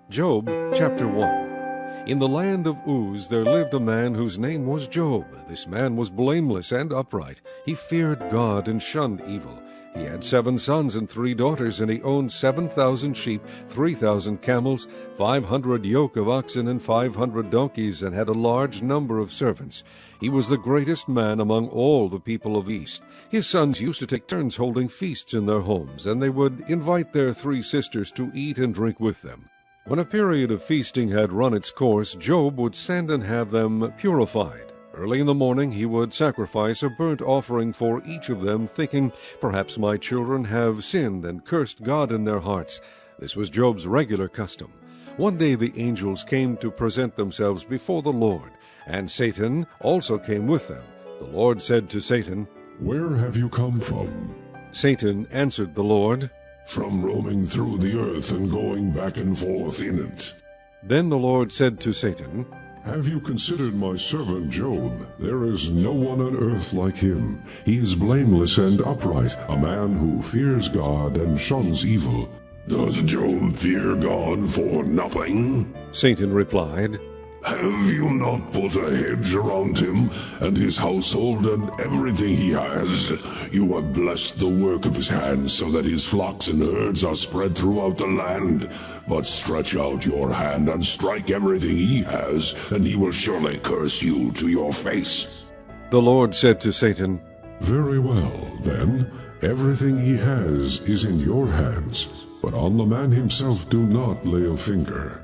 Job chapter 1. In the land of Uz there lived a man whose name was Job. This man was blameless and upright. He feared God and shunned evil. He had 7 sons and 3 daughters, and he owned 7,000 sheep, 3,000 camels, 500 yoke of oxen, and 500 donkeys, and had a large number of servants. He was the greatest man among all the people of East. His sons used to take turns holding feasts in their homes, and they would invite their 3 sisters to eat and drink with them. When a period of feasting had run its course, Job would send and have them purified. Early in the morning he would sacrifice a burnt offering for each of them, thinking, "Perhaps my children have sinned and cursed God in their hearts." This was Job's regular custom. One day the angels came to present themselves before the Lord, and Satan also came with them. The Lord said to Satan, "Where have you come from?" Satan answered the Lord, "From roaming through the earth and going back and forth in it." Then the Lord said to Satan, "Have you considered my servant Job? There is no one on earth like him. He is blameless and upright, a man who fears God and shuns evil." "Does Job fear God for nothing?" Satan replied, "Have you not put a hedge around him and his household and everything he has? You have blessed the work of his hands, so that his flocks and herds are spread throughout the land. But stretch out your hand and strike everything he has, and he will surely curse you to your face." The Lord said to Satan, "Very well, then, everything he has is in your hands, but on the man himself do not lay a finger."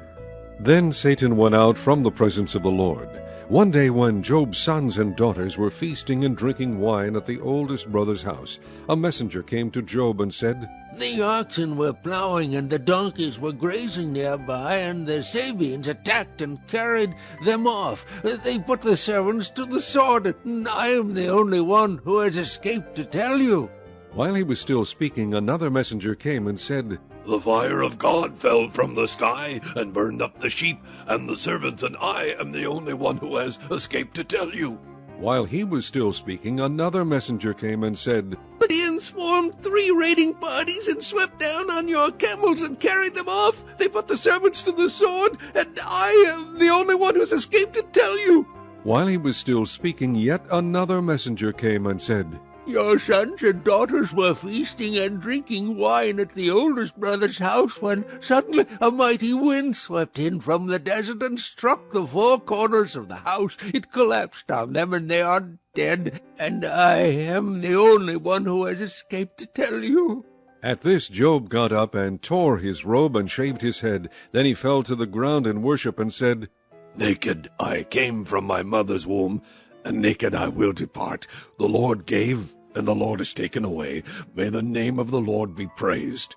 Then Satan went out from the presence of the Lord. One day when Job's sons and daughters were feasting and drinking wine at the oldest brother's house, a messenger came to Job and said, "The oxen were plowing and the donkeys were grazing nearby, and the Sabeans attacked and carried them off. They put the servants to the sword, and I am the only one who has escaped to tell you." While he was still speaking, another messenger came and said, "The fire of God fell from the sky and burned up the sheep and the servants, and I am the only one who has escaped to tell you." While he was still speaking, another messenger came and said, "Libyans formed 3 raiding parties and swept down on your camels and carried them off. They put the servants to the sword, and I am the only one who has escaped to tell you." While he was still speaking, yet another messenger came and said, "Your sons and daughters were feasting and drinking wine at the oldest brother's house when suddenly a mighty wind swept in from the desert and struck the 4 corners of the house. It collapsed on them and they are dead, and I am the only one who has escaped to tell you." At this Job got up and tore his robe and shaved his head. Then he fell to the ground in worship and said, "Naked I came from my mother's womb, and naked I will depart. The Lord gave, and the Lord has taken away. May the name of the Lord be praised."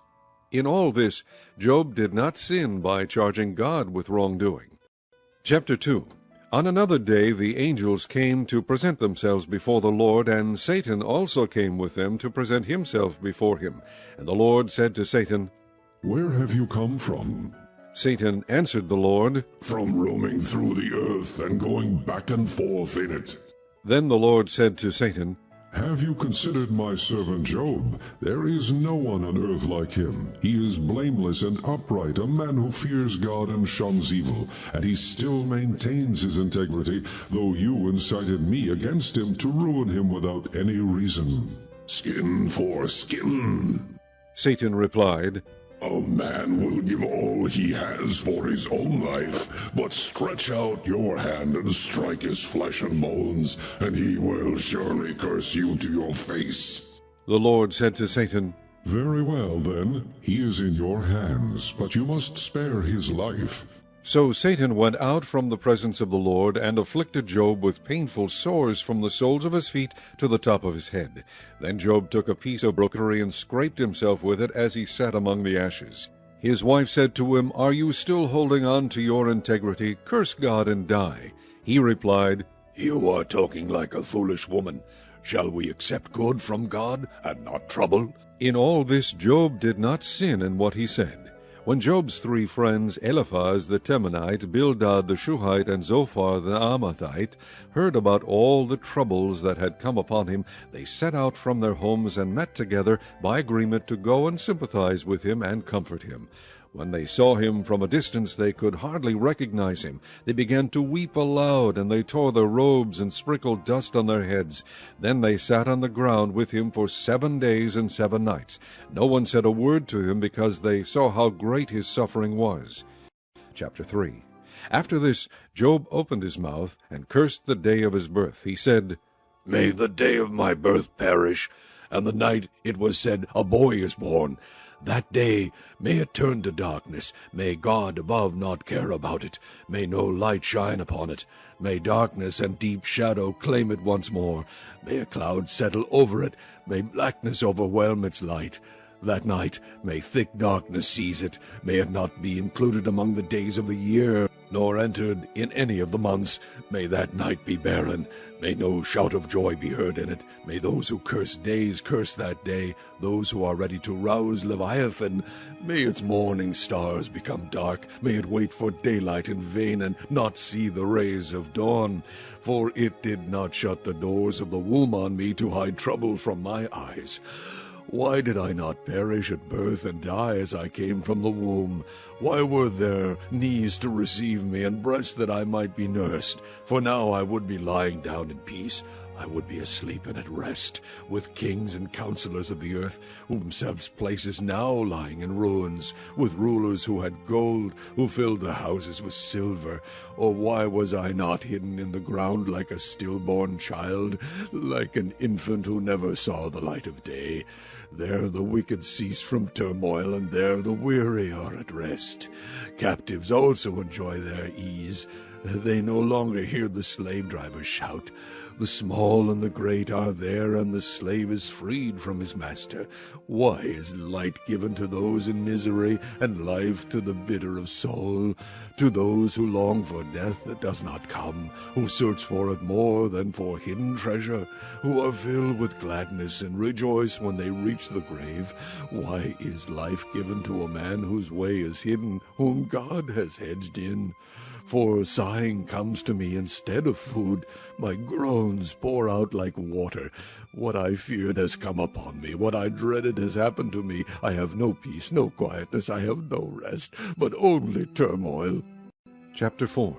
In all this, Job did not sin by charging God with wrongdoing. Chapter 2. On another day the angels came to present themselves before the Lord, and Satan also came with them to present himself before him. And the Lord said to Satan, "Where have you come from?" Satan answered the Lord, "From roaming through the earth and going back and forth in it." Then the Lord said to Satan, "Have you considered my servant Job? There is no one on earth like him. He is blameless and upright, a man who fears God and shuns evil, and he still maintains his integrity, though you incited me against him to ruin him without any reason." "Skin for skin." Satan replied, "A man will give all he has for his own life, but stretch out your hand and strike his flesh and bones, and he will surely curse you to your face." The Lord said to Satan, "Very well, then, he is in your hands, but you must spare his life." So Satan went out from the presence of the Lord, and afflicted Job with painful sores from the soles of his feet to the top of his head. Then Job took a piece of brokery and scraped himself with it as he sat among the ashes. His wife said to him, "Are you still holding on to your integrity? Curse God and die." He replied, "You are talking like a foolish woman. Shall we accept good from God and not trouble?" In all this Job did not sin in what he said. When Job's 3 friends, Eliphaz the Temanite, Bildad the Shuhite, and Zophar the Amathite, heard about all the troubles that had come upon him, they set out from their homes and met together by agreement to go and sympathize with him and comfort him. When they saw him from a distance, they could hardly recognize him. They began to weep aloud, and they tore their robes and sprinkled dust on their heads. Then they sat on the ground with him for 7 days and 7 nights. No one said a word to him, because they saw how great his suffering was. Chapter 3. After this, Job opened his mouth and cursed the day of his birth. He said, May the day of my birth perish, and the night it was said, A boy is born. That day may it turn to darkness. May God above not care about it. May no light shine upon it. May darkness and deep shadow claim it once more. May a cloud settle over it. May blackness overwhelm its light. That night may thick darkness seize it. May it not be included among the days of the year, nor entered in any of the months. May that night be barren. May no shout of joy be heard in it. May those who curse days curse that day. Those who are ready to rouse Leviathan. May its morning stars become dark. May it wait for daylight in vain, and not see the rays of dawn. For it did not shut the doors of the womb on me to hide trouble from my eyes. Why did I not perish at birth and die as I came from the womb? Why were there knees to receive me, and breasts that I might be nursed? For now I would be lying down in peace. I would be asleep and at rest, with kings and counselors of the earth, whomselves places now lying in ruins, with rulers who had gold, who filled their houses with silver. Or why was I not hidden in the ground like a stillborn child, like an infant who never saw the light of day? There the wicked cease from turmoil, and there the weary are at rest. Captives also enjoy their ease. They no longer hear the slave-driver shout. The small and the great are there, and the slave is freed from his master. Why is light given to those in misery, and life to the bitter of soul? To those who long for death that does not come, who search for it more than for hidden treasure, who are filled with gladness and rejoice when they reach the grave. Why is life given to a man whose way is hidden, whom God has hedged in? For sighing comes to me instead of food. My groans pour out like water. What I feared has come upon me. What I dreaded has happened to me. I have no peace, no quietness. I have no rest, but only turmoil. Chapter 4.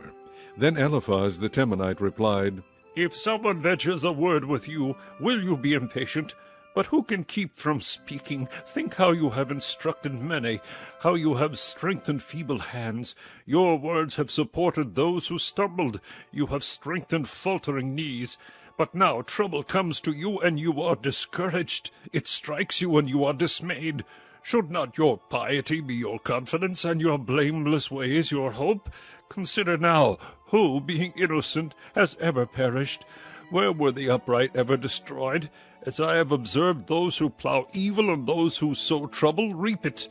Then Eliphaz the Temanite replied, If someone ventures a word with you, will you be impatient? But who can keep from speaking? Think how you have instructed many, how you have strengthened feeble hands. Your words have supported those who stumbled. You have strengthened faltering knees. But now trouble comes to you, and you are discouraged. It strikes you, and you are dismayed. Should not your piety be your confidence, and your blameless ways your hope? Consider now, who, being innocent, has ever perished? Where were the upright ever destroyed? As I have observed, those who plow evil and those who sow trouble reap it.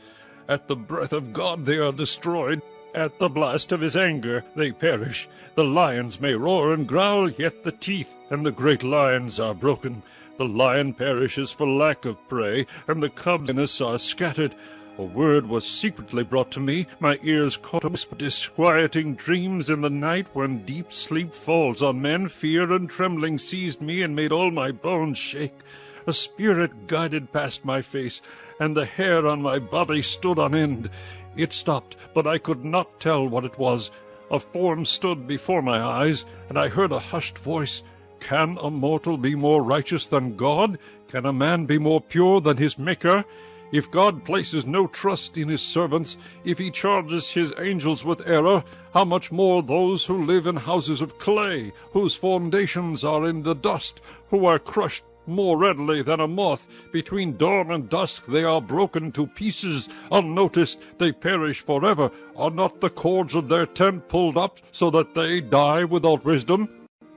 At the breath of God they are destroyed. At the blast of his anger they perish. The lions may roar and growl, yet the teeth and the great lions are broken. The lion perishes for lack of prey, and the cubs are scattered. A word was secretly brought to me. My ears caught a whisper, disquieting dreams in the night. When deep sleep falls on men, fear and trembling seized me and made all my bones shake. A spirit guided past my face, and the hair on my body stood on end. It stopped, but I could not tell what it was. A form stood before my eyes, and I heard a hushed voice. Can a mortal be more righteous than God? Can a man be more pure than his Maker? If God places no trust in his servants, if he charges his angels with error, how much more those who live in houses of clay, whose foundations are in the dust, who are crushed more readily than a moth. Between dawn and dusk they are broken to pieces. Unnoticed they perish forever. Are not the cords of their tent pulled up, so that they die without wisdom?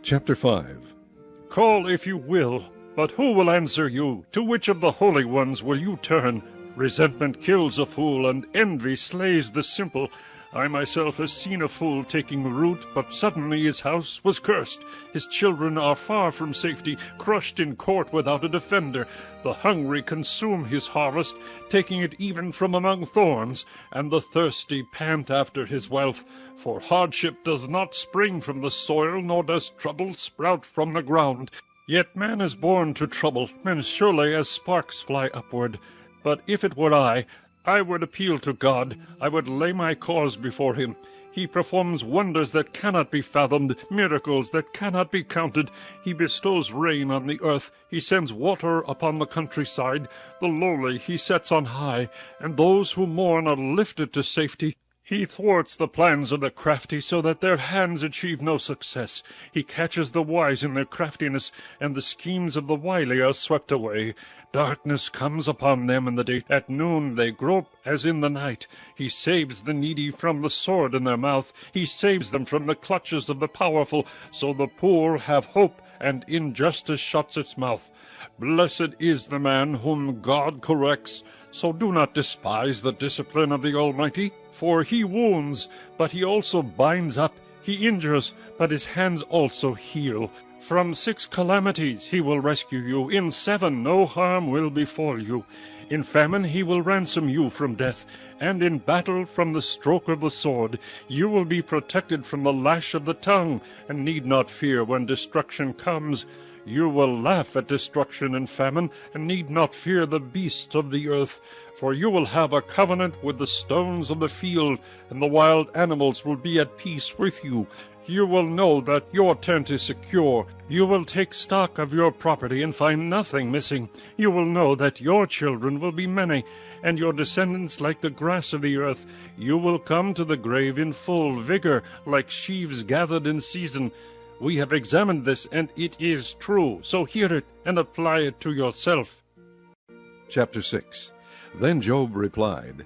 Chapter 5. Call if you will, but who will answer you? To which of the holy ones will you turn? Resentment kills a fool, and envy slays the simple. I myself have seen a fool taking root, but suddenly his house was cursed. His children are far from safety, crushed in court without a defender. The hungry consume his harvest, taking it even from among thorns, and the thirsty pant after his wealth. For hardship does not spring from the soil, nor does trouble sprout from the ground. Yet man is born to trouble, and surely as sparks fly upward. But if it were I I would appeal to God. I would lay my cause before him. He performs wonders that cannot be fathomed, miracles that cannot be counted. He bestows rain on the earth. He sends water upon the countryside. The lowly he sets on high, and those who mourn are lifted to safety. He thwarts the plans of the crafty so that their hands achieve no success. He catches the wise in their craftiness, and the schemes of the wily are swept away. Darkness comes upon them in the day. At noon they grope as in the night. He saves the needy from the sword in their mouth. He saves them from the clutches of the powerful. So the poor have hope, and injustice shuts its mouth. Blessed is the man whom God corrects. So do not despise the discipline of the Almighty. For he wounds, but he also binds up. He injures, but his hands also heal. From 6 calamities he will rescue you. In 7 no harm will befall you. In famine he will ransom you from death, and in battle from the stroke of the sword. You will be protected from the lash of the tongue, and need not fear when destruction comes. You will laugh at destruction and famine, and need not fear the beasts of the earth. For you will have a covenant with the stones of the field, and the wild animals will be at peace with you. You will know that your tent is secure. You will take stock of your property and find nothing missing. You will know that your children will be many, and your descendants like the grass of the earth. You will come to the grave in full vigor, like sheaves gathered in season. We have examined this, and it is true. So hear it and apply it to yourself. Chapter 6. Then Job replied,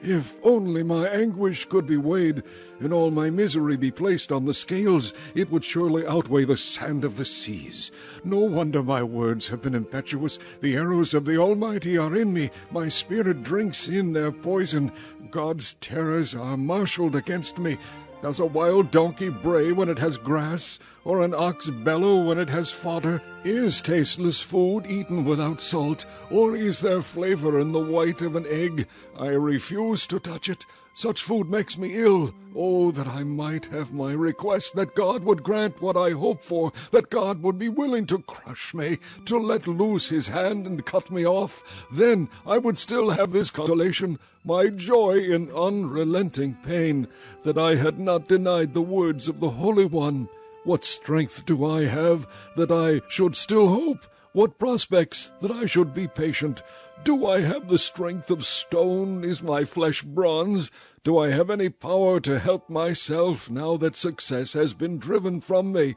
If only my anguish could be weighed, and all my misery be placed on the scales, it would surely outweigh the sand of the seas. No wonder my words have been impetuous. The arrows of the Almighty are in me. My spirit drinks in their poison. God's terrors are marshaled against me. Does a wild donkey bray when it has grass, or an ox bellow when it has fodder? Is tasteless food eaten without salt, or is there flavor in the white of an egg? I refuse to touch it. Such food makes me ill. Oh, that I might have my request, that God would grant what I hope for, that God would be willing to crush me, to let loose his hand and cut me off. Then I would still have this consolation, my joy in unrelenting pain, that I had not denied the words of the Holy One. What strength do I have that I should still hope? What prospects that I should be patient? Do I have the strength of stone? Is my flesh bronze? Do I have any power to help myself now that success has been driven from me?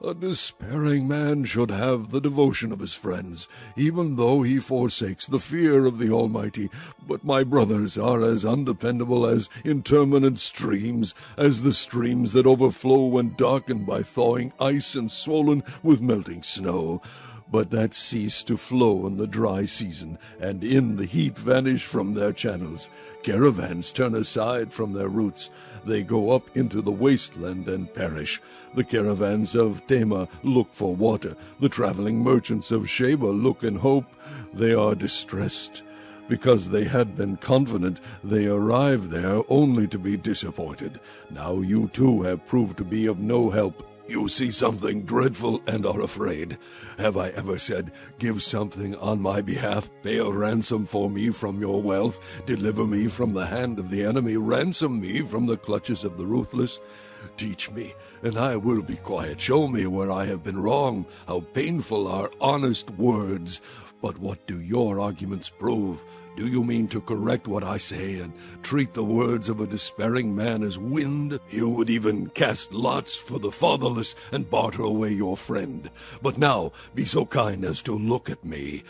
A despairing man should have the devotion of his friends, even though he forsakes the fear of the Almighty. But my brothers are as undependable as interminate streams, as the streams that overflow when darkened by thawing ice and swollen with melting snow, but that cease to flow in the dry season, and in the heat vanish from their channels. Caravans turn aside from their routes. They go up into the wasteland and perish. The caravans of Tema look for water. The traveling merchants of Sheba look in hope. They are distressed. Because they had been confident, they arrive there only to be disappointed. Now you too have proved to be of no help. You see something dreadful and are afraid. Have I ever said, give something on my behalf, pay a ransom for me from your wealth, deliver me from the hand of the enemy, ransom me from the clutches of the ruthless? Teach me, and I will be quiet. Show me where I have been wrong. How painful are honest words. But what do your arguments prove? Do you mean to correct what I say and treat the words of a despairing man as wind? You would even cast lots for the fatherless and barter away your friend. But now be so kind as to look at me.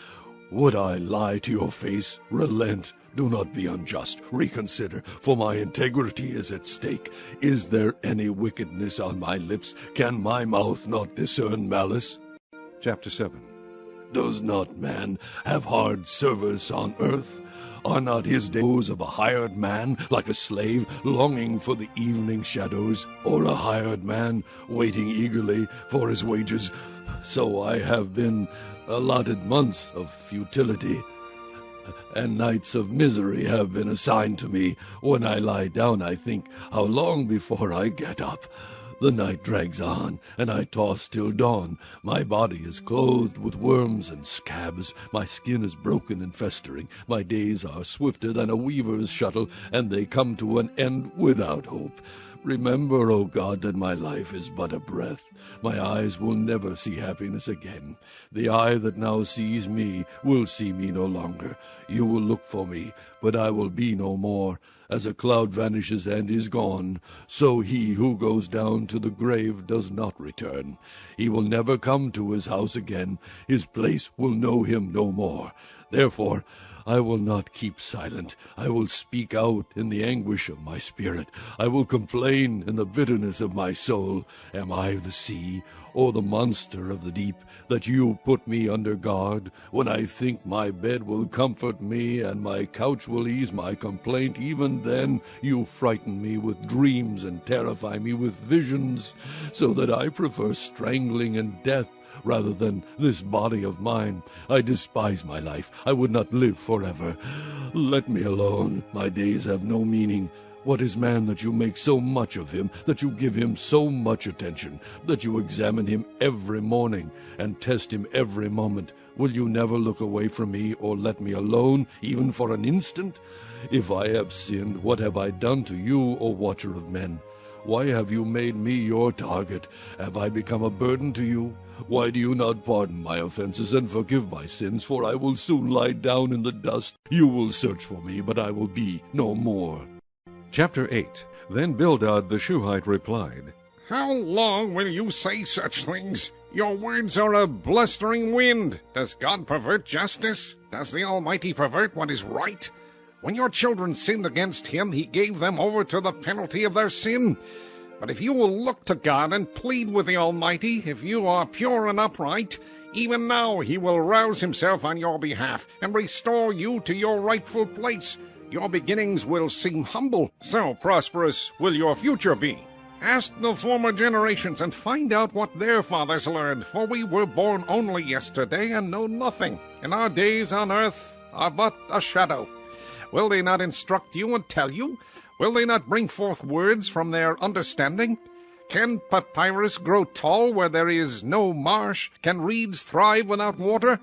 Would I lie to your face? Relent. Do not be unjust. Reconsider, for my integrity is at stake. Is there any wickedness on my lips? Can my mouth not discern malice? Chapter 7. Does not man have hard service on earth? Are not his days of a hired man, like a slave longing for the evening shadows, or a hired man waiting eagerly for his wages? So I have been allotted months of futility, and nights of misery have been assigned to me. When I lie down, I think, how long before I get up? The night drags on, and I toss till dawn. My body is clothed with worms and scabs. My skin is broken and festering. My days are swifter than a weaver's shuttle, and they come to an end without hope. Remember, O God, that my life is but a breath. My eyes will never see happiness again. The eye that now sees me will see me no longer. You will look for me, but I will be no more. As a cloud vanishes and is gone, so he who goes down to the grave does not return. He will never come to his house again. His place will know him no more. Therefore, I will not keep silent. I will speak out in the anguish of my spirit. I will complain in the bitterness of my soul. Am I the sea, or the monster of the deep, that you put me under guard? When I think my bed will comfort me, and my couch will ease my complaint, even then you frighten me with dreams and terrify me with visions, so that I prefer strangling and death rather than this body of mine. I despise my life. I would not live forever. Let me alone. My days have no meaning. What is man that you make so much of him, that you give him so much attention, that you examine him every morning and test him every moment? Will you never look away from me or let me alone, even for an instant? If I have sinned, what have I done to you, O watcher of men? Why have you made me your target? Have I become a burden to you? Why do you not pardon my offenses and forgive my sins? For I will soon lie down in the dust. You will search for me, but I will be no more. Chapter 8. Then Bildad the Shuhite replied, How long will you say such things? Your words are a blustering wind. Does God pervert justice? Does the Almighty pervert what is right? When your children sinned against him, he gave them over to the penalty of their sin. But if you will look to God and plead with the Almighty, if you are pure and upright, even now he will rouse himself on your behalf and restore you to your rightful place. Your beginnings will seem humble, so prosperous will your future be. Ask the former generations and find out what their fathers learned, for we were born only yesterday and know nothing, and our days on earth are but a shadow. Will they not instruct you and tell you? Will they not bring forth words from their understanding? Can papyrus grow tall where there is no marsh? Can reeds thrive without water?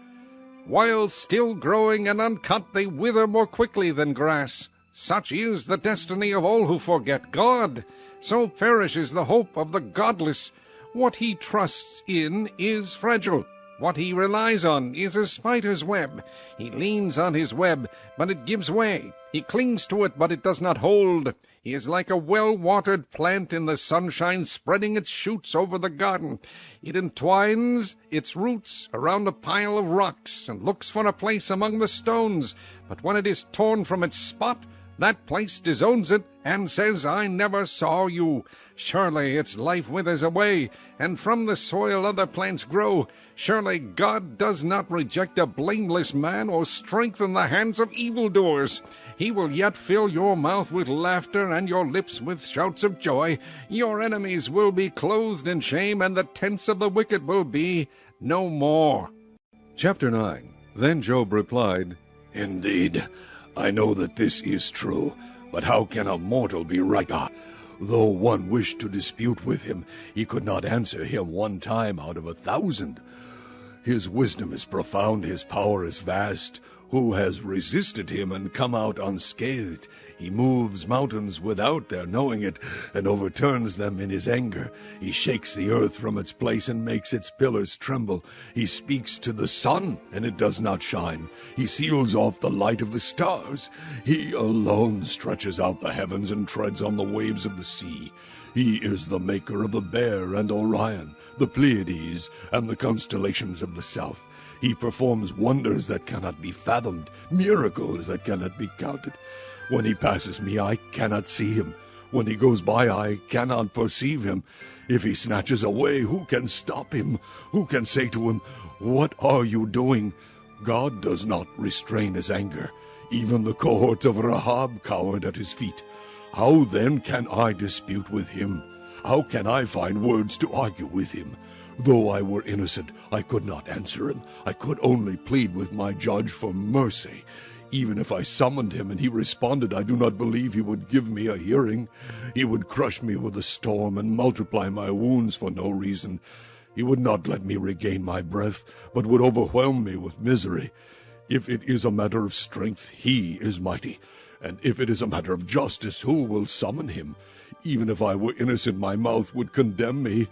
While still growing and uncut, they wither more quickly than grass. Such is the destiny of all who forget God. So perishes the hope of the godless. What he trusts in is fragile. What he relies on is a spider's web. He leans on his web, but it gives way. He clings to it, but it does not hold. He is like a well-watered plant in the sunshine, spreading its shoots over the garden. It entwines its roots around a pile of rocks and looks for a place among the stones. But when it is torn from its spot, that place disowns it and says, I never saw you. Surely its life withers away, and from the soil other plants grow. Surely God does not reject a blameless man or strengthen the hands of evildoers. He will yet fill your mouth with laughter and your lips with shouts of joy. Your enemies will be clothed in shame, and the tents of the wicked will be no more. Chapter 9. Then Job replied, Indeed, I know that this is true, but how can a mortal be right? Though one wished to dispute with him, he could not answer him one time out of 1,000. His wisdom is profound, his power is vast. Who has resisted him and come out unscathed? He moves mountains without their knowing it, and overturns them in his anger. He shakes the earth from its place and makes its pillars tremble. He speaks to the sun, and it does not shine. He seals off the light of the stars. He alone stretches out the heavens and treads on the waves of the sea. He is the maker of the Bear and Orion, the Pleiades, and the constellations of the south. He performs wonders that cannot be fathomed, miracles that cannot be counted. When he passes me, I cannot see him. When he goes by, I cannot perceive him. If he snatches away, who can stop him? Who can say to him, What are you doing? God does not restrain his anger. Even the cohorts of Rahab cowered at his feet. How then can I dispute with him? How can I find words to argue with him? Though I were innocent, I could not answer him. I could only plead with my judge for mercy. Even if I summoned him and he responded, I do not believe he would give me a hearing. He would crush me with a storm and multiply my wounds for no reason. He would not let me regain my breath, but would overwhelm me with misery. If it is a matter of strength, he is mighty. And if it is a matter of justice, who will summon him? Even if I were innocent, my mouth would condemn me.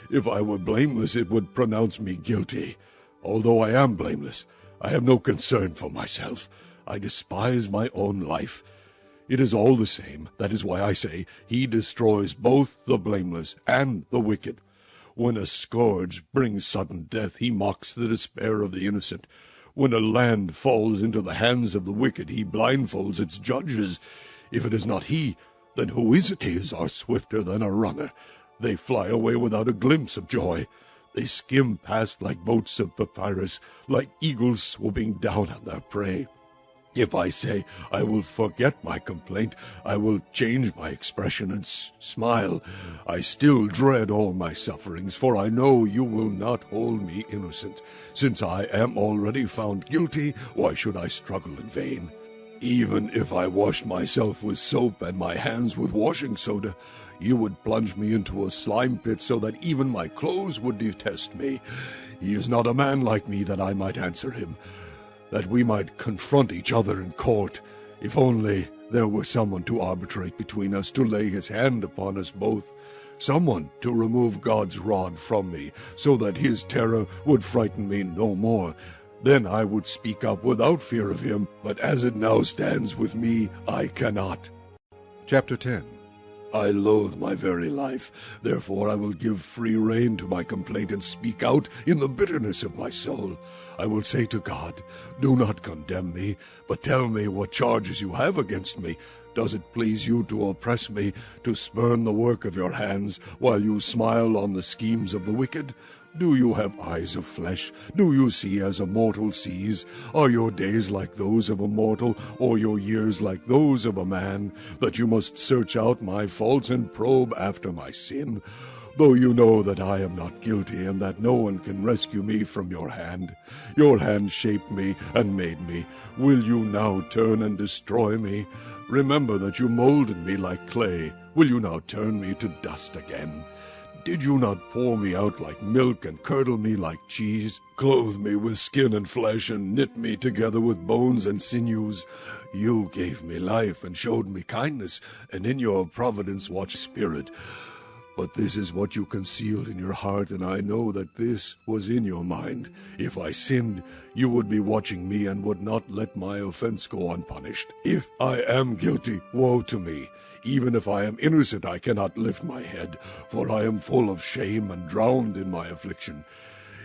If I were blameless, it would pronounce me guilty. Although I am blameless, I have no concern for myself. I despise my own life. It is all the same. That is why I say, he destroys both the blameless and the wicked. When a scourge brings sudden death, he mocks the despair of the innocent. When a land falls into the hands of the wicked, he blindfolds its judges. If it is not he, then who is it? His are swifter than a runner. They fly away without a glimpse of joy. They skim past like boats of papyrus, like eagles swooping down on their prey. If I say, I will forget my complaint, I will change my expression and smile, I still dread all my sufferings, for I know you will not hold me innocent. Since I am already found guilty, why should I struggle in vain? Even if I washed myself with soap and my hands with washing soda, you would plunge me into a slime pit so that even my clothes would detest me. He is not a man like me that I might answer him, that we might confront each other in court. If only there were someone to arbitrate between us, to lay his hand upon us both, someone to remove God's rod from me, so that his terror would frighten me no more. Then I would speak up without fear of him, but as it now stands with me, I cannot. Chapter 10. I loathe my very life. Therefore I will give free rein to my complaint and speak out in the bitterness of my soul. I will say to God, do not condemn me, but tell me what charges you have against me. Does it please you to oppress me, to spurn the work of your hands, while you smile on the schemes of the wicked? Do you have eyes of flesh? Do you see as a mortal sees? Are your days like those of a mortal, or your years like those of a man, that you must search out my faults and probe after my sin? Though you know that I am not guilty, and that no one can rescue me from your hand shaped me and made me. Will you now turn and destroy me? Remember that you molded me like clay. Will you now turn me to dust again? Did you not pour me out like milk and curdle me like cheese, clothe me with skin and flesh, and knit me together with bones and sinews? You gave me life and showed me kindness, and in your providence watched spirit. But this is what you concealed in your heart, and I know that this was in your mind. If I sinned, you would be watching me and would not let my offense go unpunished. If I am guilty, woe to me. Even if I am innocent, I cannot lift my head, for I am full of shame and drowned in my affliction.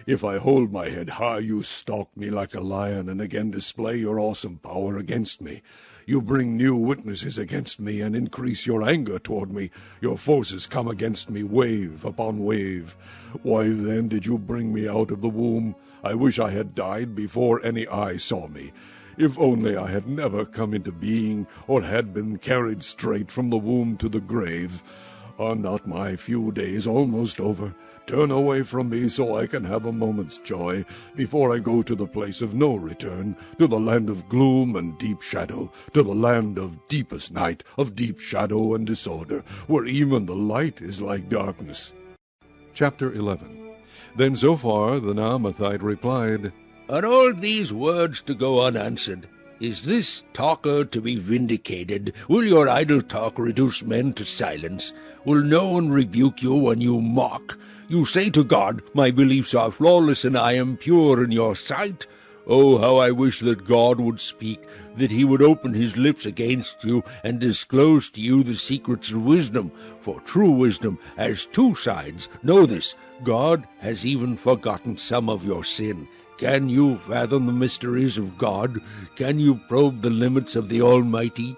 If I hold my head high, you stalk me like a lion, and again display your awesome power against me. You bring new witnesses against me, and increase your anger toward me. Your forces come against me wave upon wave. Why then did you bring me out of the womb? I wish I had died before any eye saw me. If only I had never come into being, or had been carried straight from the womb to the grave. Are not my few days almost over? Turn away from me so I can have a moment's joy, before I go to the place of no return, to the land of gloom and deep shadow, to the land of deepest night, of deep shadow and disorder, where even the light is like darkness. Chapter 11. Then Zophar the Naamathite replied, Are all these words to go unanswered? Is this talker to be vindicated? Will your idle talk reduce men to silence? Will no one rebuke you when you mock? You say to God, my beliefs are flawless and I am pure in your sight. Oh, how I wish that God would speak, that he would open his lips against you and disclose to you the secrets of wisdom. For true wisdom has two sides. Know this, God has even forgotten some of your sin. Can you fathom the mysteries of God? Can you probe the limits of the Almighty?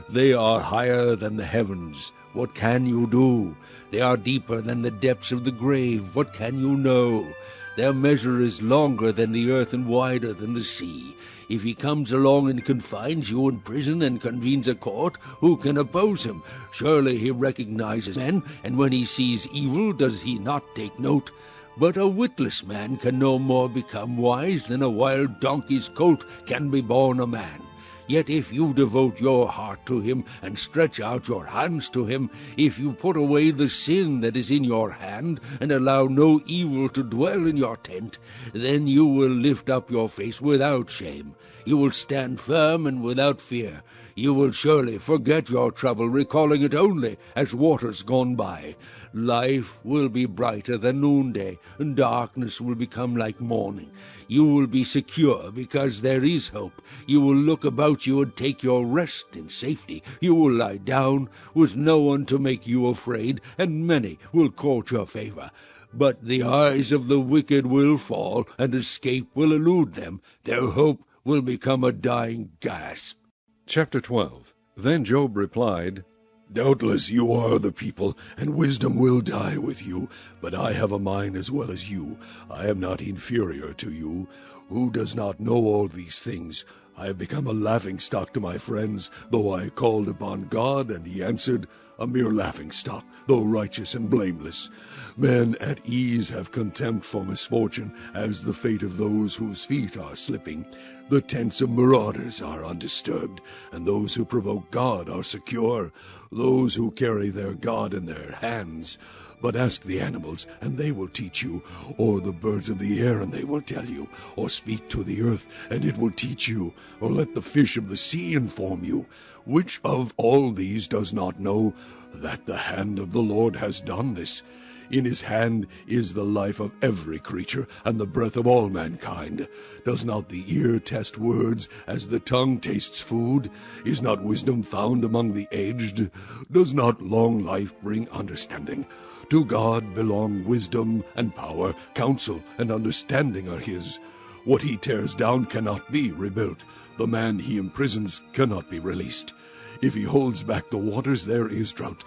They are higher than the heavens. What can you do? They are deeper than the depths of the grave. What can you know? Their measure is longer than the earth and wider than the sea. If he comes along and confines you in prison and convenes a court, who can oppose him? Surely he recognizes men, and when he sees evil, does he not take note? But a witless man can no more become wise than a wild donkey's colt can be born a man. Yet if you devote your heart to him, and stretch out your hands to him, if you put away the sin that is in your hand, and allow no evil to dwell in your tent, then you will lift up your face without shame. You will stand firm and without fear. You will surely forget your trouble, recalling it only as waters gone by. Life will be brighter than noonday, and darkness will become like morning. You will be secure because there is hope. You will look about you and take your rest in safety. You will lie down with no one to make you afraid, and many will court your favor. But the eyes of the wicked will fall, and escape will elude them. Their hope will become a dying gasp. Chapter 12. Then Job replied, Doubtless you are the people, and wisdom will die with you. But I have a mind as well as you. I am not inferior to you. Who does not know all these things? I have become a laughingstock to my friends, though I called upon God, and he answered, a mere laughingstock, though righteous and blameless. Men at ease have contempt for misfortune, as the fate of those whose feet are slipping. The tents of marauders are undisturbed, and those who provoke God are secure, those who carry their God in their hands. But ask the animals, and they will teach you, or the birds of the air, and they will tell you, or speak to the earth, and it will teach you, or let the fish of the sea inform you. Which of all these does not know that the hand of the Lord has done this? In his hand is the life of every creature, and the breath of all mankind. Does not the ear test words, as the tongue tastes food? Is not wisdom found among the aged? Does not long life bring understanding? To God belong wisdom and power, counsel and understanding are his. What he tears down cannot be rebuilt. The man he imprisons cannot be released. If he holds back the waters, there is drought.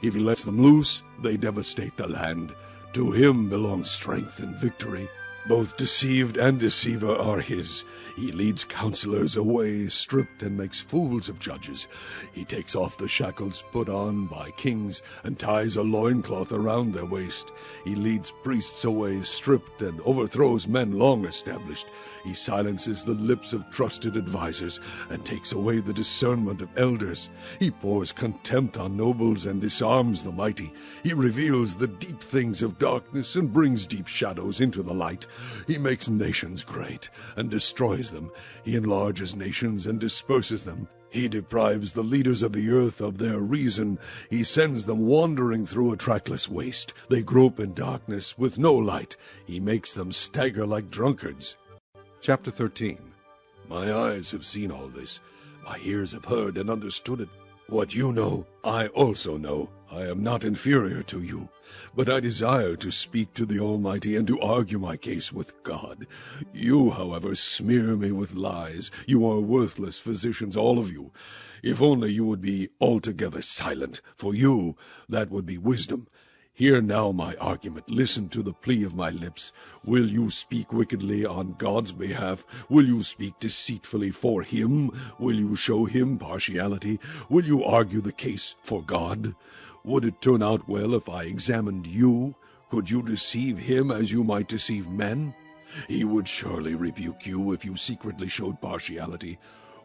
If he lets them loose, they devastate the land. To him belongs strength and victory. Both deceived and deceiver are his. He leads counselors away, stripped, and makes fools of judges. He takes off the shackles put on by kings, and ties a loincloth around their waist. He leads priests away, stripped, and overthrows men long established. He silences the lips of trusted advisers, and takes away the discernment of elders. He pours contempt on nobles, and disarms the mighty. He reveals the deep things of darkness, and brings deep shadows into the light. He makes nations great, and destroys them. He enlarges nations and disperses them. He deprives the leaders of the earth of their reason. He sends them wandering through a trackless waste. They grope in darkness with no light. He makes them stagger like drunkards. Chapter 13. My eyes have seen all this. My ears have heard and understood it. What you know, I also know. I am not inferior to you, but I desire to speak to the Almighty and to argue my case with God. You, however, smear me with lies. You are worthless physicians, all of you. If only you would be altogether silent. For you, that would be wisdom. Hear now my argument. Listen to the plea of my lips. Will you speak wickedly on God's behalf? Will you speak deceitfully for him? Will you show him partiality? Will you argue the case for God? Would it turn out well if I examined you? Could you deceive him as you might deceive men? He would surely rebuke you if you secretly showed partiality.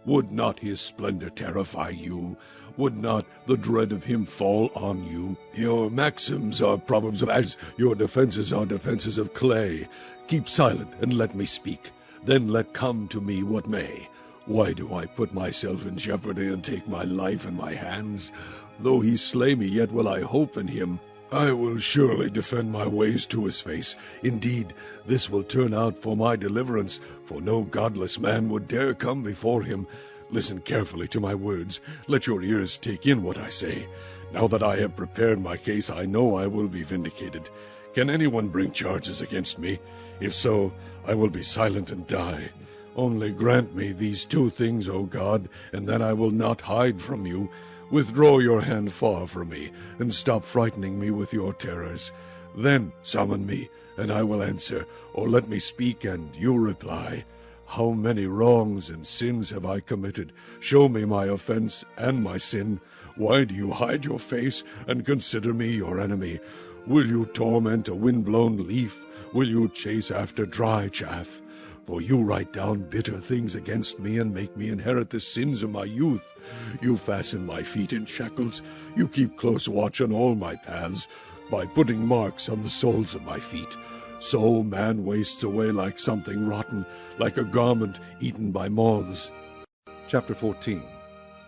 Would not his splendor terrify you? Would not the dread of him fall on you? Your maxims are proverbs of ashes. Your defenses are defenses of clay. Keep silent and let me speak. Then let come to me what may. Why do I put myself in jeopardy and take my life in my hands? Though he slay me, yet will I hope in him. I will surely defend my ways to his face. Indeed, this will turn out for my deliverance, for no godless man would dare come before him. Listen carefully to my words. Let your ears take in what I say. Now that I have prepared my case, I know I will be vindicated. Can anyone bring charges against me? If so, I will be silent and die. Only grant me these two things, O God, and then I will not hide from you. Withdraw your hand far from me, and stop frightening me with your terrors. Then summon me, and I will answer, or let me speak, and you reply. How many wrongs and sins have I committed? Show me my offense and my sin. Why do you hide your face and consider me your enemy? Will you torment a wind-blown leaf? Will you chase after dry chaff? For you write down bitter things against me, and make me inherit the sins of my youth. You fasten my feet in shackles. You keep close watch on all my paths, by putting marks on the soles of my feet. So man wastes away like something rotten, like a garment eaten by moths. Chapter 14.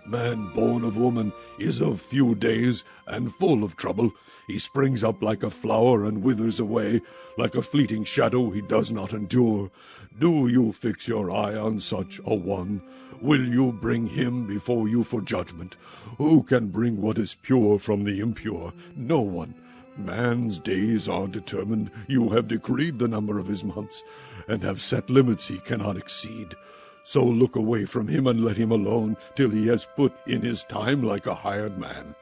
Man born of woman is of few days, and full of trouble. He springs up like a flower, and withers away. Like a fleeting shadow he does not endure. Do you fix your eye on such a one? Will you bring him before you for judgment? Who can bring what is pure from the impure? No one. Man's days are determined. You have decreed the number of his months, and have set limits he cannot exceed. So look away from him, and let him alone, till he has put in his time like a hired man.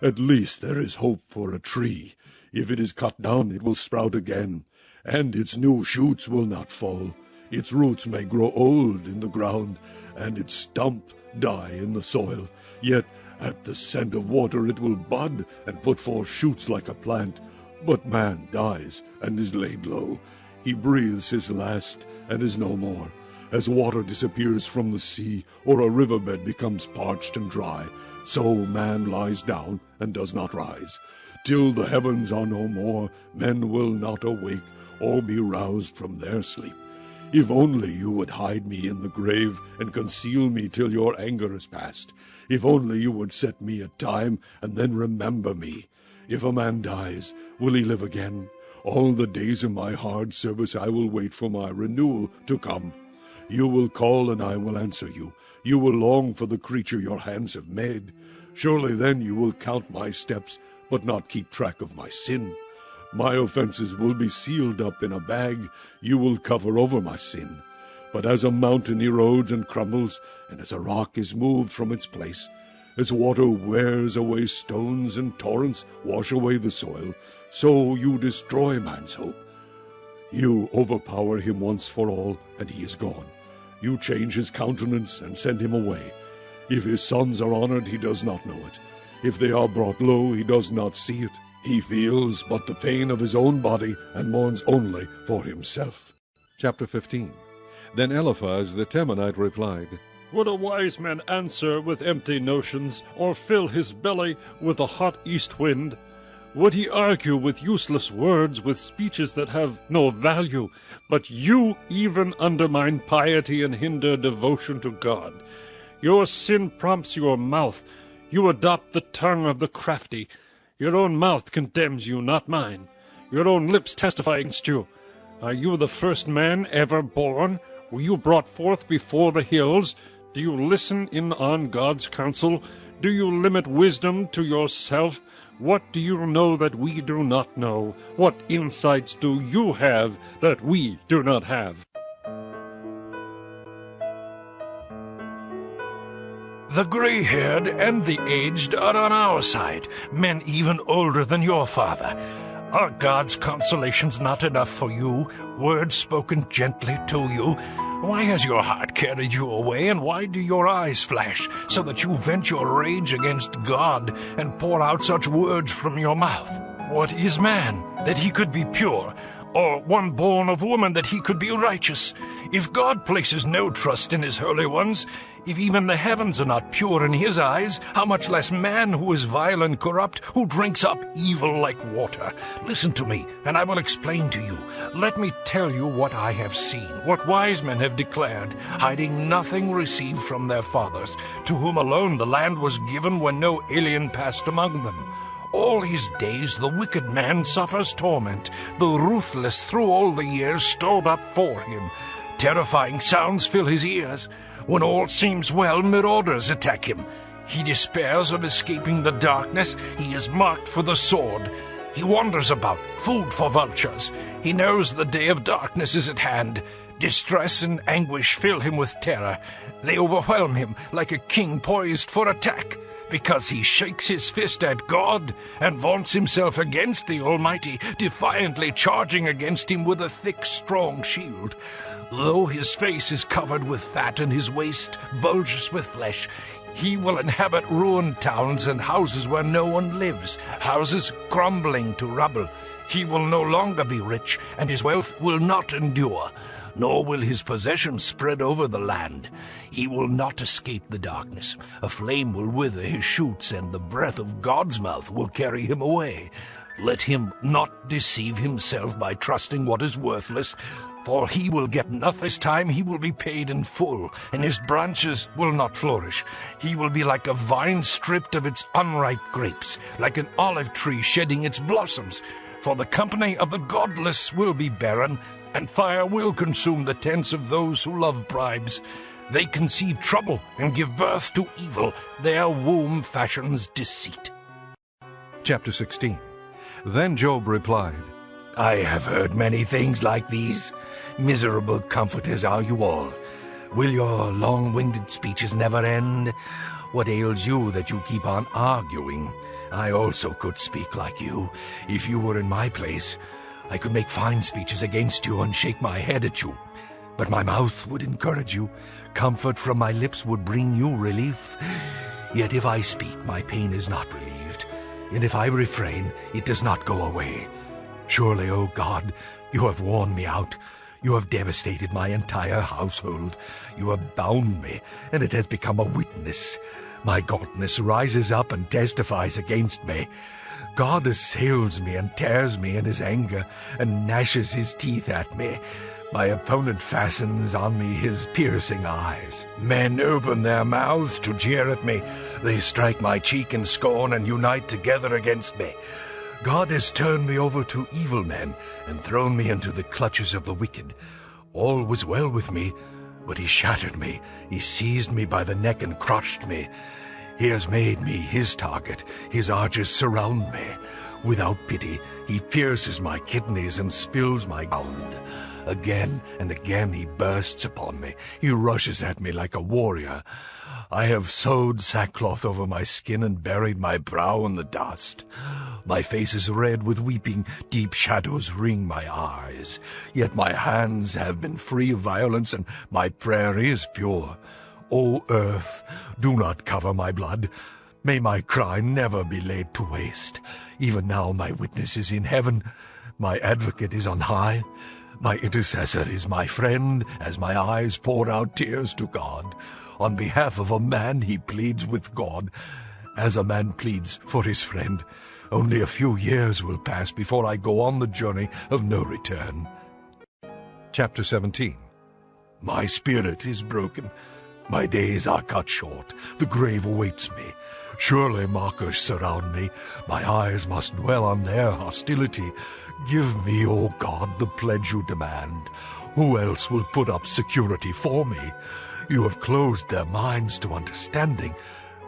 At least there is hope for a tree. If it is cut down, it will sprout again, and its new shoots will not fall. Its roots may grow old in the ground, and its stump die in the soil. Yet at the scent of water it will bud, and put forth shoots like a plant. But man dies, and is laid low. He breathes his last, and is no more. As water disappears from the sea, or a riverbed becomes parched and dry, so man lies down and does not rise. Till the heavens are no more, men will not awake, or be roused from their sleep. If only you would hide me in the grave, and conceal me till your anger is past. If only you would set me a time, and then remember me. If a man dies, will he live again? All the days of my hard service I will wait for my renewal to come. You will call, and I will answer you. You will long for the creature your hands have made. Surely then you will count my steps, but not keep track of my sin. My offenses will be sealed up in a bag. You will cover over my sin. But as a mountain erodes and crumbles, and as a rock is moved from its place, as water wears away stones and torrents wash away the soil, so you destroy man's hope. You overpower him once for all, and he is gone. You change his countenance and send him away. If his sons are honored, he does not know it. If they are brought low, he does not see it. He feels but the pain of his own body, and mourns only for himself. Chapter 15. Then Eliphaz the Temanite replied, Would a wise man answer with empty notions, or fill his belly with a hot east wind? Would he argue with useless words, with speeches that have no value? But you even undermine piety and hinder devotion to God. Your sin prompts your mouth. You adopt the tongue of the crafty. Your own mouth condemns you, not mine. Your own lips testify against you. Are you the first man ever born? Were you brought forth before the hills? Do you listen in on God's counsel? Do you limit wisdom to yourself? What do you know that we do not know? What insights do you have that we do not have? The gray-haired and the aged are on our side, men even older than your father. Are God's consolations not enough for you, words spoken gently to you? Why has your heart carried you away, and why do your eyes flash, so that you vent your rage against God, and pour out such words from your mouth? What is man, that he could be pure, or one born of woman, that he could be righteous? If God places no trust in his holy ones, if even the heavens are not pure in his eyes, how much less man who is vile and corrupt, who drinks up evil like water? Listen to me, and I will explain to you. Let me tell you what I have seen, what wise men have declared, hiding nothing received from their fathers, to whom alone the land was given when no alien passed among them. All his days the wicked man suffers torment, the ruthless through all the years stored up for him. Terrifying sounds fill his ears. When all seems well, marauders attack him. He despairs of escaping the darkness. He is marked for the sword. He wanders about, food for vultures. He knows the day of darkness is at hand. Distress and anguish fill him with terror. They overwhelm him like a king poised for attack, because he shakes his fist at God and vaunts himself against the Almighty, defiantly charging against him with a thick, strong shield. Though his face is covered with fat and his waist bulges with flesh, he will inhabit ruined towns and houses where no one lives, houses crumbling to rubble. He will no longer be rich, and his wealth will not endure. nor will his possessions spread over the land. He will not escape the darkness. A flame will wither his shoots, and the breath of God's mouth will carry him away. Let him not deceive himself by trusting what is worthless, for he will get nothing. This time he will be paid in full, and his branches will not flourish. He will be like a vine stripped of its unripe grapes, like an olive tree shedding its blossoms. For the company of the godless will be barren, and fire will consume the tents of those who love bribes. They conceive trouble and give birth to evil. Their womb fashions deceit. Chapter 16. Then Job replied, I have heard many things like these. Miserable comforters are you all. Will your long-winded speeches never end? What ails you that you keep on arguing? I also could speak like you. If you were in my place, I could make fine speeches against you and shake my head at you. But my mouth would encourage you. Comfort from my lips would bring you relief. Yet if I speak, my pain is not relieved. And if I refrain, it does not go away. Surely, O God, you have worn me out. You have devastated my entire household. You have bound me, and it has become a witness. My godness rises up and testifies against me. God assails me and tears me in his anger, and gnashes his teeth at me. My opponent fastens on me his piercing eyes. Men open their mouths to jeer at me. They strike my cheek in scorn and unite together against me. God has turned me over to evil men and thrown me into the clutches of the wicked. All was well with me, but he shattered me. He seized me by the neck and crushed me. He has made me his target. His archers surround me. Without pity, he pierces my kidneys and spills my ground. Again and again he bursts upon me. He rushes at me like a warrior. I have sewed sackcloth over my skin and buried my brow in the dust. My face is red with weeping. Deep shadows ring my eyes. Yet my hands have been free of violence, and my prayer is pure. O earth, do not cover my blood. May my cry never be laid to waste. Even now my witness is in heaven. My advocate is on high. My intercessor is my friend, as my eyes pour out tears to God. On behalf of a man he pleads with God, as a man pleads for his friend. Only a few years will pass before I go on the journey of no return. Chapter 17. My spirit is broken. My days are cut short. The grave awaits me. Surely mockers surround me. My eyes must dwell on their hostility. Give me, O God, the pledge you demand. Who else will put up security for me? You have closed their minds to understanding.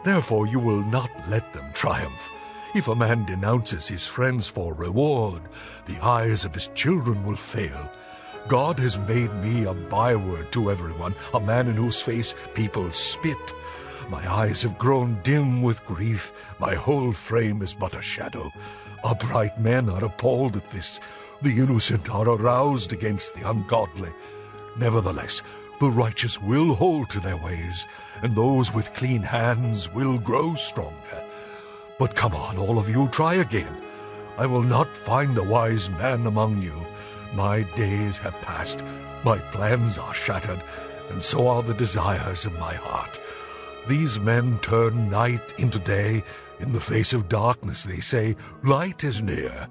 Therefore you will not let them triumph. If a man denounces his friends for reward, the eyes of his children will fail. God has made me a byword to everyone, a man in whose face people spit. My eyes have grown dim with grief. My whole frame is but a shadow. Upright men are appalled at this. The innocent are aroused against the ungodly. Nevertheless, the righteous will hold to their ways, and those with clean hands will grow stronger. But come on, all of you, try again. I will not find a wise man among you. My days have passed, my plans are shattered, and so are the desires of my heart. These men turn night into day. In the face of darkness they say, light is near.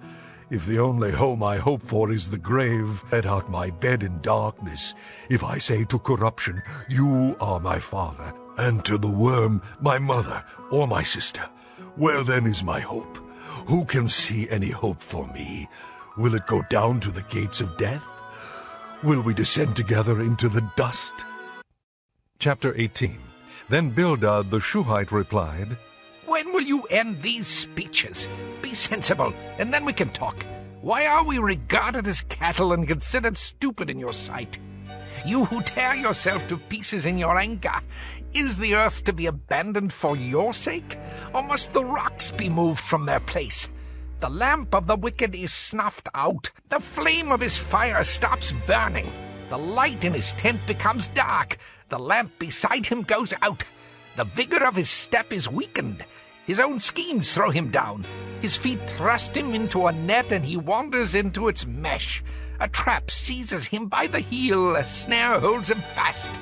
If the only home I hope for is the grave, spread out my bed in darkness. If I say to corruption, you are my father, and to the worm, my mother or my sister, where then is my hope? Who can see any hope for me? Will it go down to the gates of death? Will we descend together into the dust? Chapter 18. Then Bildad the Shuhite replied, When will you end these speeches? Be sensible, and then we can talk. Why are we regarded as cattle and considered stupid in your sight? You who tear yourself to pieces in your anger, is the earth to be abandoned for your sake? Or must the rocks be moved from their place? The lamp of the wicked is snuffed out. The flame of his fire stops burning. The light in his tent becomes dark. The lamp beside him goes out. The vigor of his step is weakened. His own schemes throw him down. His feet thrust him into a net, and he wanders into its mesh. A trap seizes him by the heel, a snare holds him fast.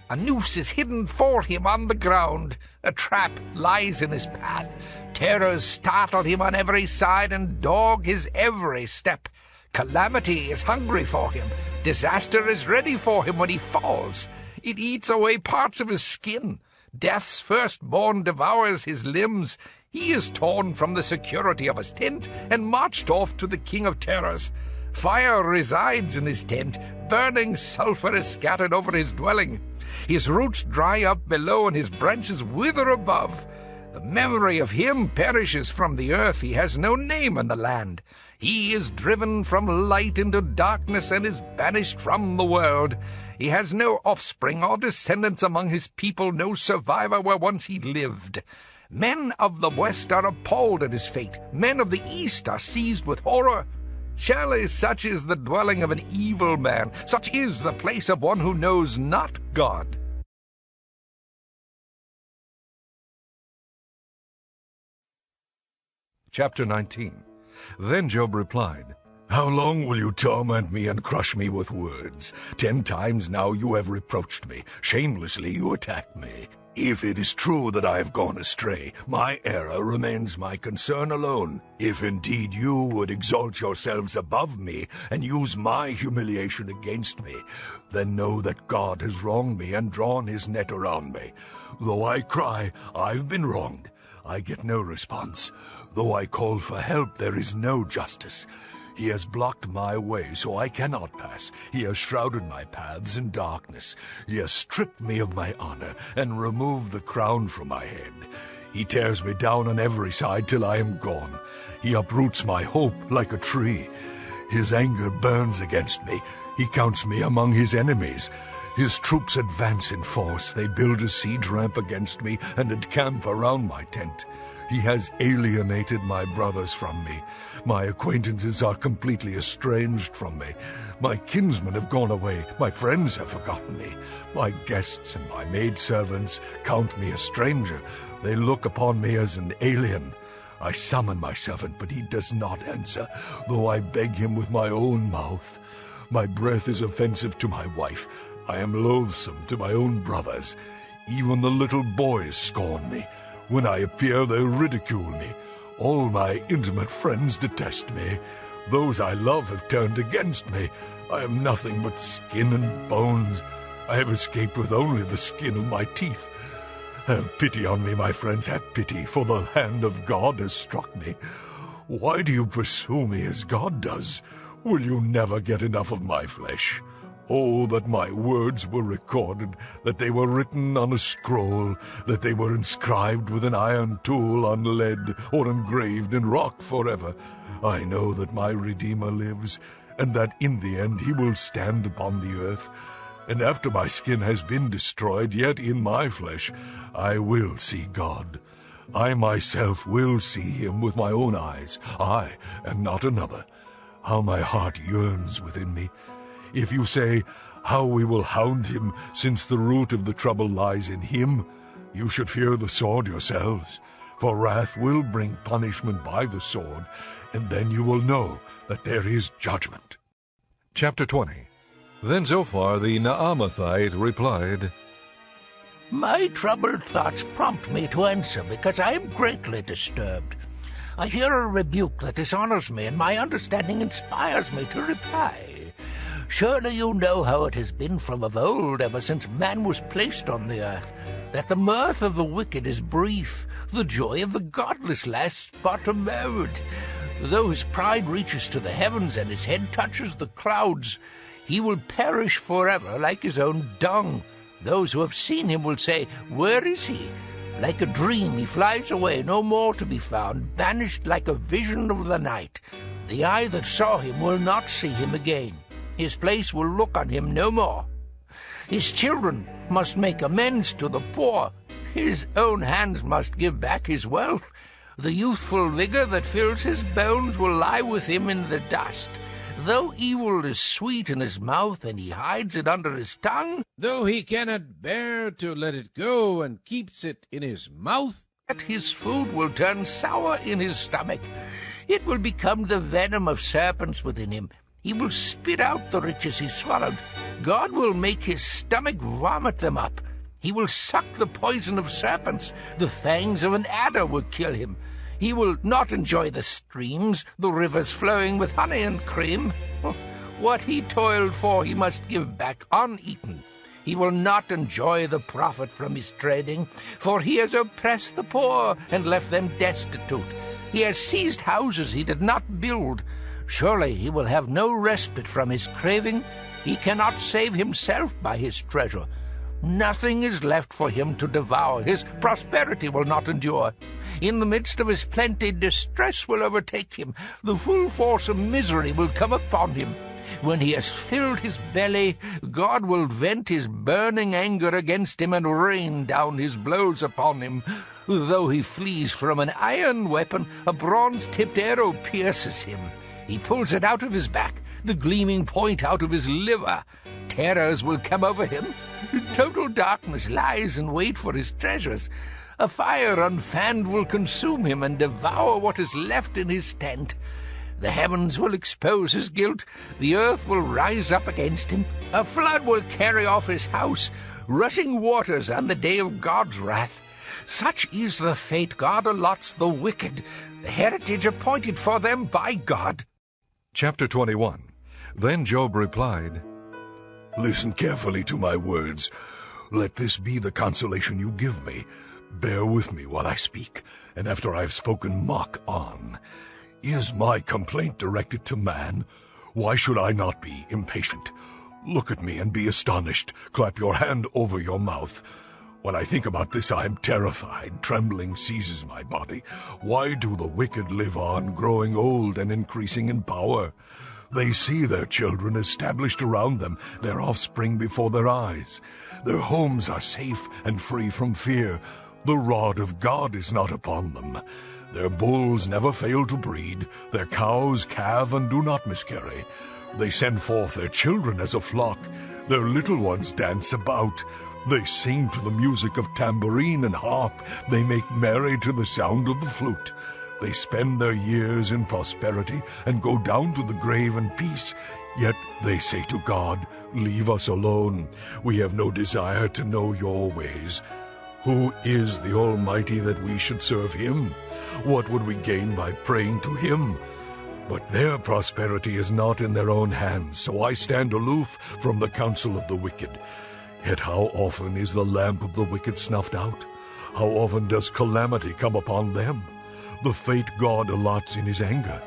A noose is hidden for him on the ground. A trap lies in his path. Terrors startle him on every side and dog his every step. Calamity is hungry for him. Disaster is ready for him when he falls. It eats away parts of his skin. Death's firstborn devours his limbs. He is torn from the security of his tent and marched off to the king of terrors. Fire resides in his tent. Burning sulphur is scattered over his dwelling. His roots dry up below and his branches wither above. The memory of him perishes from the earth. He has no name in the land. He is driven from light into darkness and is banished from the world. He has no offspring or descendants among his people, no survivor where once he lived. Men of the west are appalled at his fate. Men of the east are seized with horror. Surely such is the dwelling of an evil man. Such is the place of one who knows not God. Chapter 19. Then Job replied, "How long will you torment me and crush me with words? 10 times now you have reproached me. Shamelessly you attack me. If it is true that I have gone astray, my error remains my concern alone. If indeed you would exalt yourselves above me and use my humiliation against me, then know that God has wronged me and drawn his net around me. Though I cry, I've been wronged, I get no response. Though I call for help, there is no justice. He has blocked my way so I cannot pass. He has shrouded my paths in darkness. He has stripped me of my honor and removed the crown from my head. He tears me down on every side till I am gone. He uproots my hope like a tree. His anger burns against me. He counts me among his enemies. His troops advance in force. They build a siege ramp against me and encamp around my tent. He has alienated my brothers from me. My acquaintances are completely estranged from me. My kinsmen have gone away. My friends have forgotten me. My guests and my maidservants count me a stranger. They look upon me as an alien. I summon my servant, but he does not answer, though I beg him with my own mouth. My breath is offensive to my wife. I am loathsome to my own brothers. Even the little boys scorn me. When I appear, they ridicule me. All my intimate friends detest me. Those I love have turned against me. I am nothing but skin and bones. I have escaped with only the skin of my teeth. Have pity on me, my friends, have pity, for the hand of God has struck me. Why do you pursue me as God does? Will you never get enough of my flesh? Oh, that my words were recorded, that they were written on a scroll, that they were inscribed with an iron tool on lead, or engraved in rock forever. I know that my Redeemer lives, and that in the end he will stand upon the earth. And after my skin has been destroyed, yet in my flesh I will see God. I myself will see him with my own eyes, I, and not another. How my heart yearns within me! If you say, how we will hound him, since the root of the trouble lies in him, you should fear the sword yourselves. For wrath will bring punishment by the sword, and then you will know that there is judgment. Chapter 20. Then Zophar the Naamathite replied, My troubled thoughts prompt me to answer, because I am greatly disturbed. I hear a rebuke that dishonors me, and my understanding inspires me to reply. Surely you know how it has been from of old, ever since man was placed on the earth, that the mirth of the wicked is brief, the joy of the godless lasts but a moment. Though his pride reaches to the heavens and his head touches the clouds, he will perish forever like his own dung. Those who have seen him will say, Where is he? Like a dream he flies away, no more to be found, vanished like a vision of the night. The eye that saw him will not see him again. His place will look on him no more. His children must make amends to the poor. His own hands must give back his wealth. The youthful vigor that fills his bones will lie with him in the dust. Though evil is sweet in his mouth, and he hides it under his tongue, though he cannot bear to let it go, and keeps it in his mouth, Yet his food will turn sour in his stomach. It will become the venom of serpents within him. He will spit out the riches he swallowed. God will make his stomach vomit them up. He will suck the poison of serpents. The fangs of an adder will kill him. He will not enjoy the streams, the rivers flowing with honey and cream. What he toiled for he must give back uneaten. He will not enjoy the profit from his trading, for he has oppressed the poor and left them destitute. He has seized houses he did not build. Surely he will have no respite from his craving. He cannot save himself by his treasure. Nothing is left for him to devour. His prosperity will not endure. In the midst of his plenty, distress will overtake him. The full force of misery will come upon him. When he has filled his belly, God will vent his burning anger against him and rain down his blows upon him. Though he flees from an iron weapon, a bronze-tipped arrow pierces him. He pulls it out of his back, the gleaming point out of his liver. Terrors will come over him. Total darkness lies in wait for his treasures. A fire unfanned will consume him and devour what is left in his tent. The heavens will expose his guilt. The earth will rise up against him. A flood will carry off his house, rushing waters on the day of God's wrath. Such is the fate God allots the wicked, the heritage appointed for them by God. Chapter 21. Then Job replied, Listen carefully to my words. Let this be the consolation you give me. Bear with me while I speak, and after I have spoken, mock on. Is my complaint directed to man? Why should I not be impatient? Look at me and be astonished. Clap your hand over your mouth. When I think about this, I am terrified. Trembling seizes my body. Why do the wicked live on, growing old and increasing in power? They see their children established around them, their offspring before their eyes. Their homes are safe and free from fear. The rod of God is not upon them. Their bulls never fail to breed. Their cows calve and do not miscarry. They send forth their children as a flock. Their little ones dance about. They sing to the music of tambourine and harp. They make merry to the sound of the flute. They spend their years in prosperity and go down to the grave in peace. Yet they say to God, Leave us alone. We have no desire to know your ways. Who is the Almighty that we should serve him? What would we gain by praying to him? But their prosperity is not in their own hands, so I stand aloof from the counsel of the wicked. Yet how often is the lamp of the wicked snuffed out? How often does calamity come upon them? The fate God allots in his anger.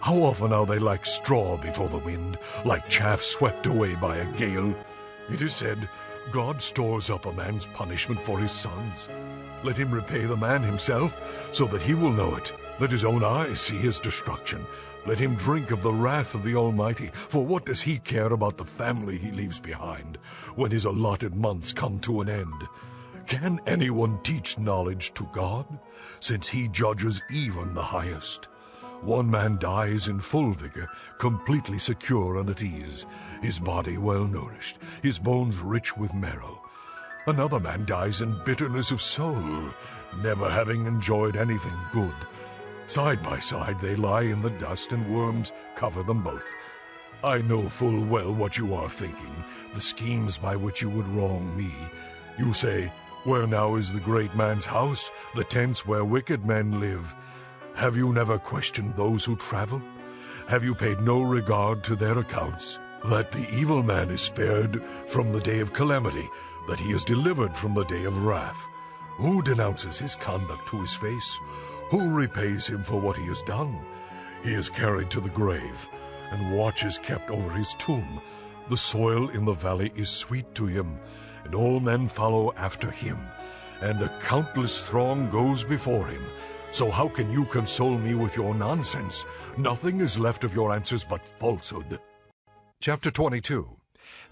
How often are they like straw before the wind, like chaff swept away by a gale? It is said, God stores up a man's punishment for his sons. Let him repay the man himself, so that he will know it. Let his own eyes see his destruction. Let him drink of the wrath of the Almighty, for what does he care about the family he leaves behind, when his allotted months come to an end? Can anyone teach knowledge to God, since he judges even the highest? One man dies in full vigor, completely secure and at ease, his body well nourished, his bones rich with marrow. Another man dies in bitterness of soul, never having enjoyed anything good. Side by side they lie in the dust, and worms cover them both. I know full well what you are thinking, the schemes by which you would wrong me. You say, Where now is the great man's house, the tents where wicked men live? Have you never questioned those who travel? Have you paid no regard to their accounts? That the evil man is spared from the day of calamity, that he is delivered from the day of wrath. Who denounces his conduct to his face? Who repays him for what he has done? He is carried to the grave, and watch is kept over his tomb. The soil in the valley is sweet to him, and all men follow after him, and a countless throng goes before him. So how can you console me with your nonsense? Nothing is left of your answers but falsehood. Chapter 22.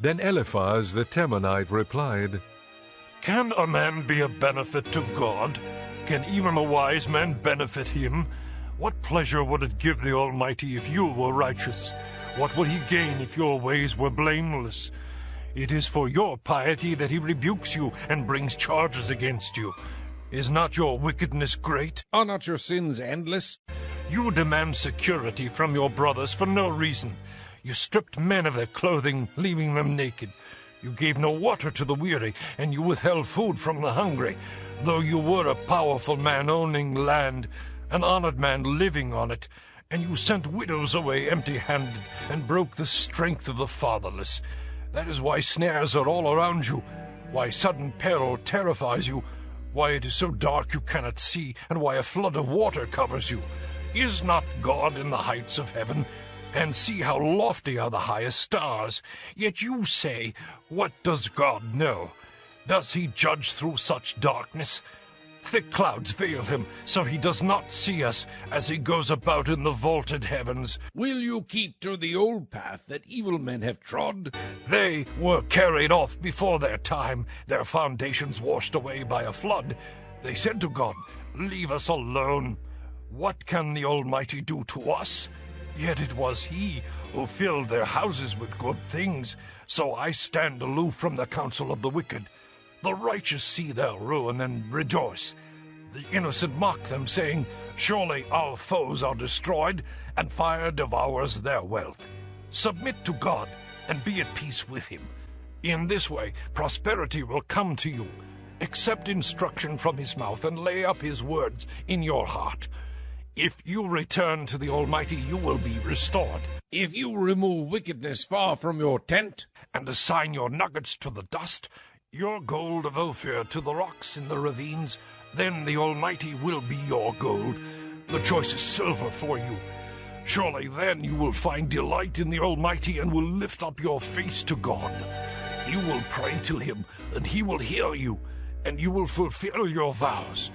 Then Eliphaz the Temanite replied, Can a man be a benefit to God? Can even a wise man benefit him? What pleasure would it give the Almighty if you were righteous? What would he gain if your ways were blameless? It is for your piety that he rebukes you and brings charges against you. Is not your wickedness great? Are not your sins endless? You demand security from your brothers for no reason. You stripped men of their clothing, leaving them naked. You gave no water to the weary, and you withheld food from the hungry. Though you were a powerful man owning land, an honored man living on it, and you sent widows away empty-handed and broke the strength of the fatherless. That is why snares are all around you, why sudden peril terrifies you, why it is so dark you cannot see, and why a flood of water covers you. Is not God in the heights of heaven? And see how lofty are the highest stars. Yet you say, what does God know? Does he judge through such darkness? Thick clouds veil him, so he does not see us as he goes about in the vaulted heavens. Will you keep to the old path that evil men have trod? They were carried off before their time, their foundations washed away by a flood. They said to God, leave us alone. What can the Almighty do to us? Yet it was he who filled their houses with good things. So I stand aloof from the counsel of the wicked. The righteous see their ruin and rejoice. The innocent mock them, saying, surely our foes are destroyed, and fire devours their wealth. Submit to God, and be at peace with him. In this way prosperity will come to you. Accept instruction from his mouth, and lay up his words in your heart. If you return to the Almighty, you will be restored. If you remove wickedness far from your tent, and assign your nuggets to the dust, your gold of Ophir to the rocks in the ravines, then the Almighty will be your gold, the choicest silver for you. Surely then you will find delight in the Almighty and will lift up your face to God. You will pray to him, and he will hear you, and you will fulfill your vows.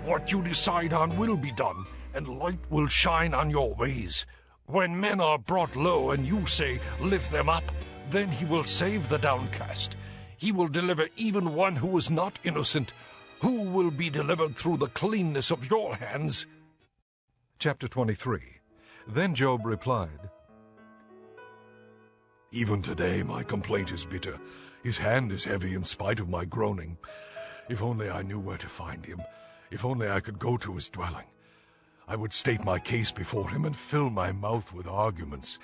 What you decide on will be done, and light will shine on your ways. When men are brought low and you say, lift them up, then he will save the downcast. He will deliver even one who is not innocent. Who will be delivered through the cleanness of your hands? Chapter 23. Then Job replied, even today my complaint is bitter. His hand is heavy in spite of my groaning. If only I knew where to find him. If only I could go to his dwelling. I would state my case before him and fill my mouth with arguments.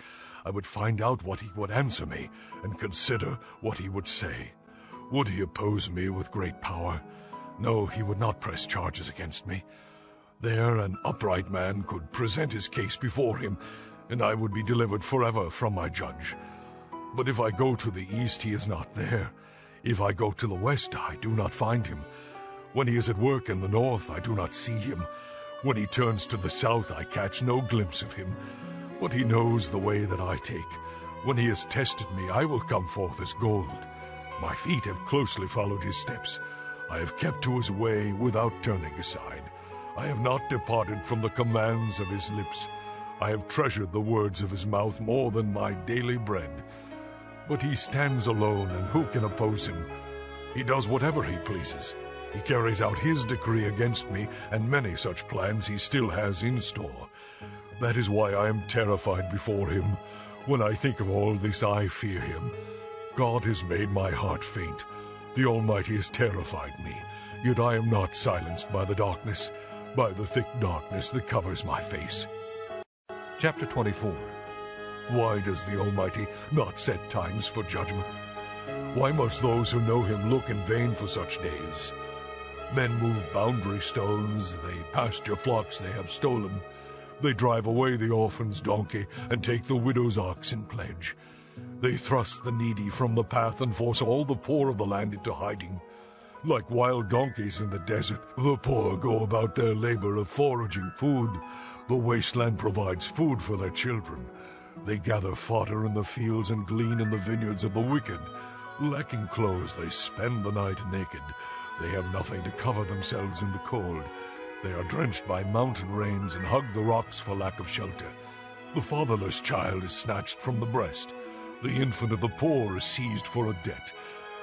I would find out what he would answer me and consider what he would say. Would he oppose me with great power? No, he would not press charges against me. There an upright man could present his case before him, and I would be delivered forever from my judge. But if I go to the east, he is not there. If I go to the west, I do not find him. When he is at work in the north, I do not see him. When he turns to the south, I catch no glimpse of him. But he knows the way that I take. When he has tested me, I will come forth as gold. My feet have closely followed his steps. I have kept to his way without turning aside. I have not departed from the commands of his lips. I have treasured the words of his mouth more than my daily bread. But he stands alone, and who can oppose him? He does whatever he pleases. He carries out his decree against me, and many such plans he still has in store. That is why I am terrified before him. When I think of all this, I fear him. God has made my heart faint. The Almighty has terrified me. Yet I am not silenced by the darkness, by the thick darkness that covers my face. Chapter 24. Why does the Almighty not set times for judgment? Why must those who know him look in vain for such days? Men move boundary stones, they pasture flocks they have stolen. They drive away the orphan's donkey and take the widow's ox in pledge. They thrust the needy from the path and force all the poor of the land into hiding. Like wild donkeys in the desert, the poor go about their labor of foraging food. The wasteland provides food for their children. They gather fodder in the fields and glean in the vineyards of the wicked. Lacking clothes, they spend the night naked. They have nothing to cover themselves in the cold. They are drenched by mountain rains and hug the rocks for lack of shelter. The fatherless child is snatched from the breast. The infant of the poor is seized for a debt.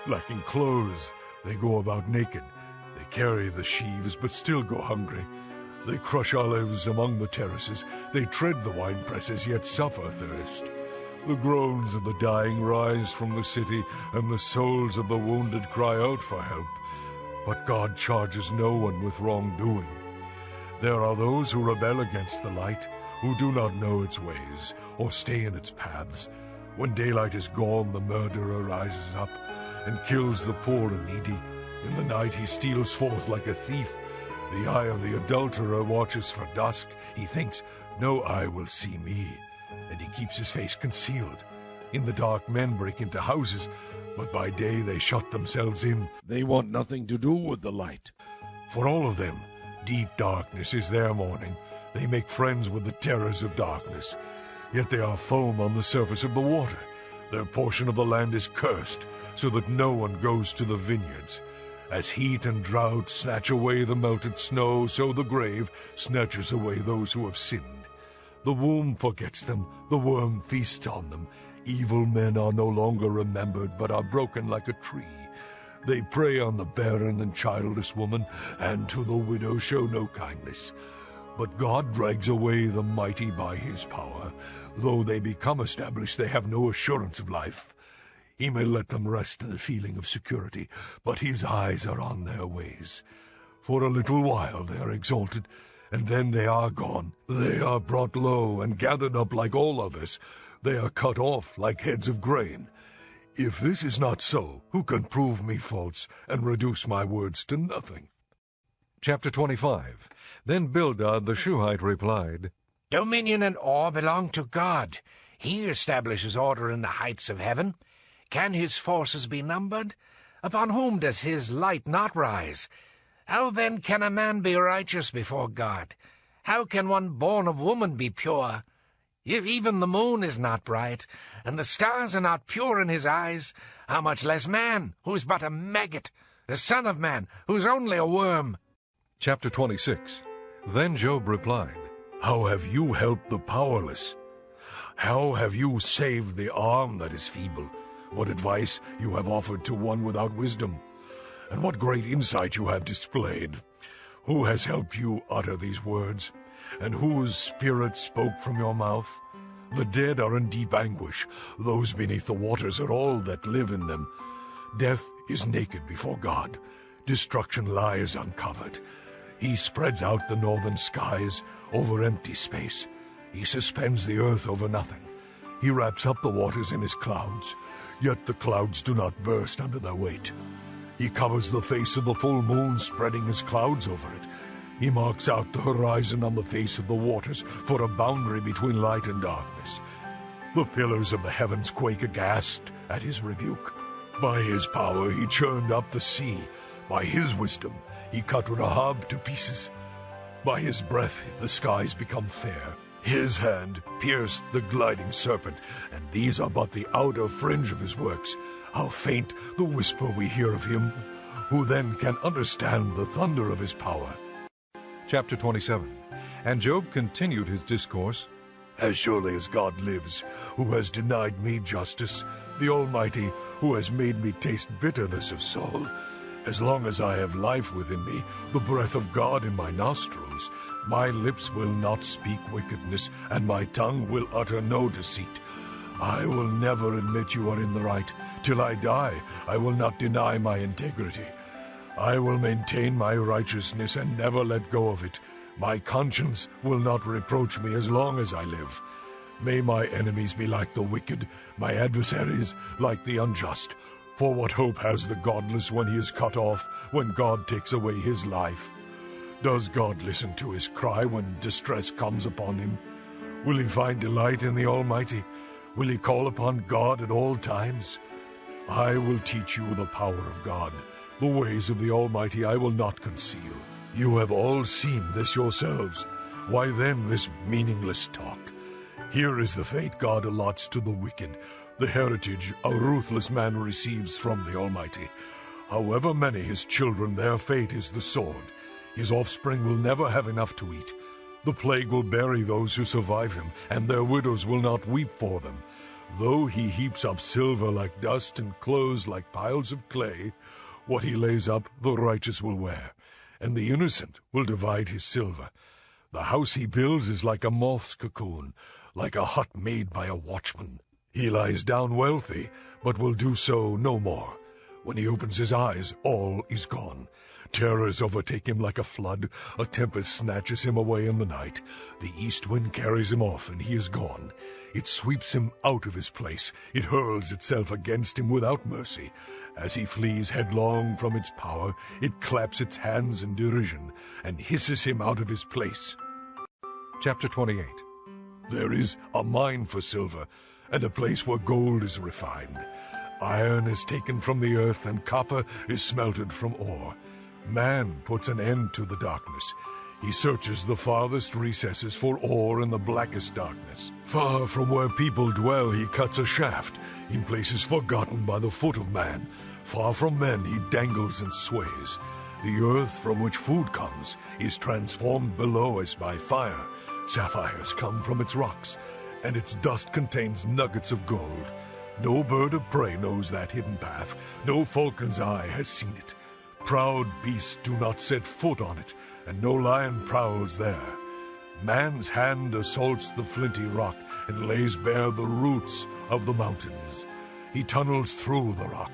Lacking clothes, they go about naked. They carry the sheaves, but still go hungry. They crush olives among the terraces. They tread the winepresses, yet suffer thirst. The groans of the dying rise from the city, and the souls of the wounded cry out for help. but God charges no one with wrongdoing. There are those who rebel against the light, who do not know its ways, or stay in its paths. When daylight is gone, the murderer rises up, and kills the poor and needy. In the night he steals forth like a thief. The eye of the adulterer watches for dusk. He thinks, no eye will see me, and he keeps his face concealed. In the dark men break into houses, but by day they shut themselves in. They want nothing to do with the light. For all of them, deep darkness is their morning. They make friends with the terrors of darkness. Yet they are foam on the surface of the water. Their portion of the land is cursed, so that no one goes to the vineyards. As heat and drought snatch away the melted snow, so the grave snatches away those who have sinned. The womb forgets them, the worm feasts on them. Evil men are no longer remembered, but are broken like a tree. They prey on the barren and childless woman, and to the widow show no kindness. But God drags away the mighty by his power. Though they become established, they have no assurance of life. He may let them rest in a feeling of security, but his eyes are on their ways. For a little while they are exalted, and then they are gone. They are brought low and gathered up like all others. They are cut off like heads of grain. If this is not so, who can prove me false and reduce my words to nothing? Chapter 25. Then Bildad the Shuhite replied, Dominion and awe belong to God. He establishes order in the heights of heaven. Can his forces be numbered? Upon whom does his light not rise? How then can a man be righteous before God? How can one born of woman be pure? If even the moon is not bright, and the stars are not pure in his eyes, how much less man, who is but a maggot, the son of man, who is only a worm? Chapter 26. Then Job replied, How have you helped the powerless? How have you saved the arm that is feeble? What advice you have offered to one without wisdom, and what great insight you have displayed. Who has helped you utter these words, and whose spirit spoke from your mouth? The dead are in deep anguish. Those beneath the waters are all that live in them. Death is naked before God. Destruction lies uncovered. He spreads out the northern skies over empty space. He suspends the earth over nothing. He wraps up the waters in his clouds, yet the clouds do not burst under their weight. He covers the face of the full moon, spreading his clouds over it. He marks out the horizon on the face of the waters for a boundary between light and darkness. The pillars of the heavens quake aghast at his rebuke. By his power he churned up the sea. By his wisdom he cut Rahab to pieces. By his breath the skies become fair. His hand pierced the gliding serpent, and these are but the outer fringe of his works. How faint the whisper we hear of him! Who then can understand the thunder of his power? Chapter 27. And Job continued his discourse, As surely as God lives, who has denied me justice, the Almighty, who has made me taste bitterness of soul, as long as I have life within me, the breath of God in my nostrils, my lips will not speak wickedness, and my tongue will utter no deceit. I will never admit you are in the right. Till I die, I will not deny my integrity. I will maintain my righteousness and never let go of it. My conscience will not reproach me as long as I live. May my enemies be like the wicked, my adversaries like the unjust. For what hope has the godless when he is cut off, when God takes away his life? Does God listen to his cry when distress comes upon him? Will he find delight in the Almighty? Will he call upon God at all times? I will teach you the power of God. The ways of the Almighty I will not conceal. You have all seen this yourselves. Why then this meaningless talk? Here is the fate God allots to the wicked, the heritage a ruthless man receives from the Almighty. However many his children, their fate is the sword. His offspring will never have enough to eat. The plague will bury those who survive him, and their widows will not weep for them. Though he heaps up silver like dust and clothes like piles of clay, what he lays up the righteous will wear, and the innocent will divide his silver. The house he builds is like a moth's cocoon, like a hut made by a watchman. He lies down wealthy, but will do so no more. When he opens his eyes, all is gone. Terrors overtake him like a flood. A tempest snatches him away in the night. The east wind carries him off, and he is gone. It sweeps him out of his place. It hurls itself against him without mercy. As he flees headlong from its power, it claps its hands in derision and hisses him out of his place. Chapter 28. There is a mine for silver, and a place where gold is refined. Iron is taken from the earth, and copper is smelted from ore. Man puts an end to the darkness. He searches the farthest recesses for ore in the blackest darkness. Far from where people dwell, he cuts a shaft, in places forgotten by the foot of man. Far from men he dangles and sways. The earth from which food comes is transformed below us by fire. Sapphires come from its rocks, and its dust contains nuggets of gold. No bird of prey knows that hidden path. No falcon's eye has seen it. Proud beasts do not set foot on it, and no lion prowls there. Man's hand assaults the flinty rock and lays bare the roots of the mountains. He tunnels through the rock.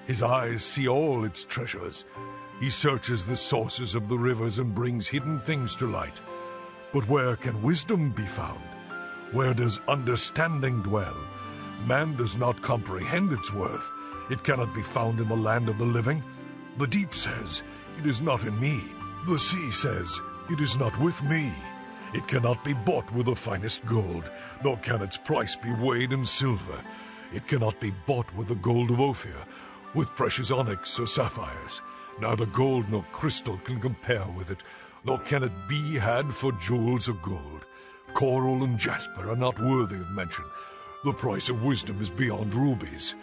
His eyes see all its treasures. He searches the sources of the rivers and brings hidden things to light. But where can wisdom be found? Where does understanding dwell? Man does not comprehend its worth. It cannot be found in the land of the living. The deep says, "It is not in me." The sea says, "It is not with me." It cannot be bought with the finest gold, nor can its price be weighed in silver. It cannot be bought with the gold of Ophir, with precious onyx or sapphires. Neither gold nor crystal can compare with it, nor can it be had for jewels of gold. Coral and jasper are not worthy of mention. The price of wisdom is beyond rubies.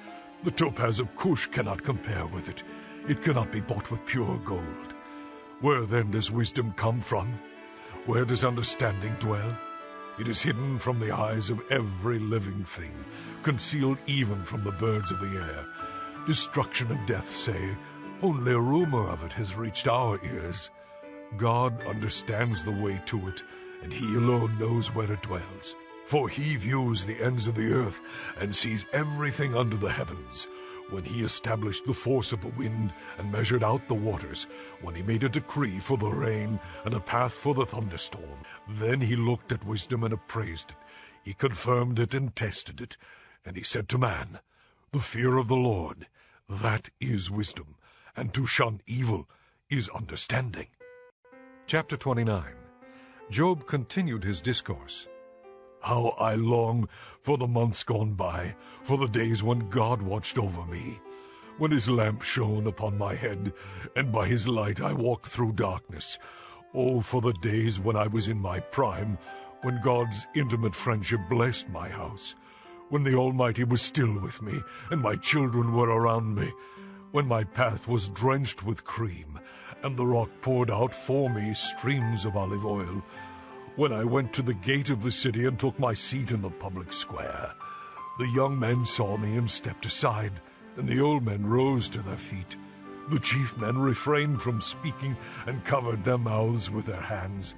The topaz of Cush cannot compare with it. It cannot be bought with pure gold. Where then does wisdom come from? Where does understanding dwell? It is hidden from the eyes of every living thing, concealed even from the birds of the air. Destruction and death say, "Only a rumor of it has reached our ears." God understands the way to it, and he alone knows where it dwells. For he views the ends of the earth and sees everything under the heavens. When he established the force of the wind and measured out the waters, when he made a decree for the rain and a path for the thunderstorm, then he looked at wisdom and appraised it. He confirmed it and tested it. And he said to man, "The fear of the Lord, that is wisdom, and to shun evil is understanding." Chapter 29. Job continued his discourse. How I long for the months gone by, for the days when God watched over me, when his lamp shone upon my head, and by his light I walked through darkness. Oh, for the days when I was in my prime, when God's intimate friendship blessed my house, when the Almighty was still with me, and my children were around me, when my path was drenched with cream, and the rock poured out for me streams of olive oil, when I went to the gate of the city and took my seat in the public square. The young men saw me and stepped aside, and the old men rose to their feet. The chief men refrained from speaking and covered their mouths with their hands.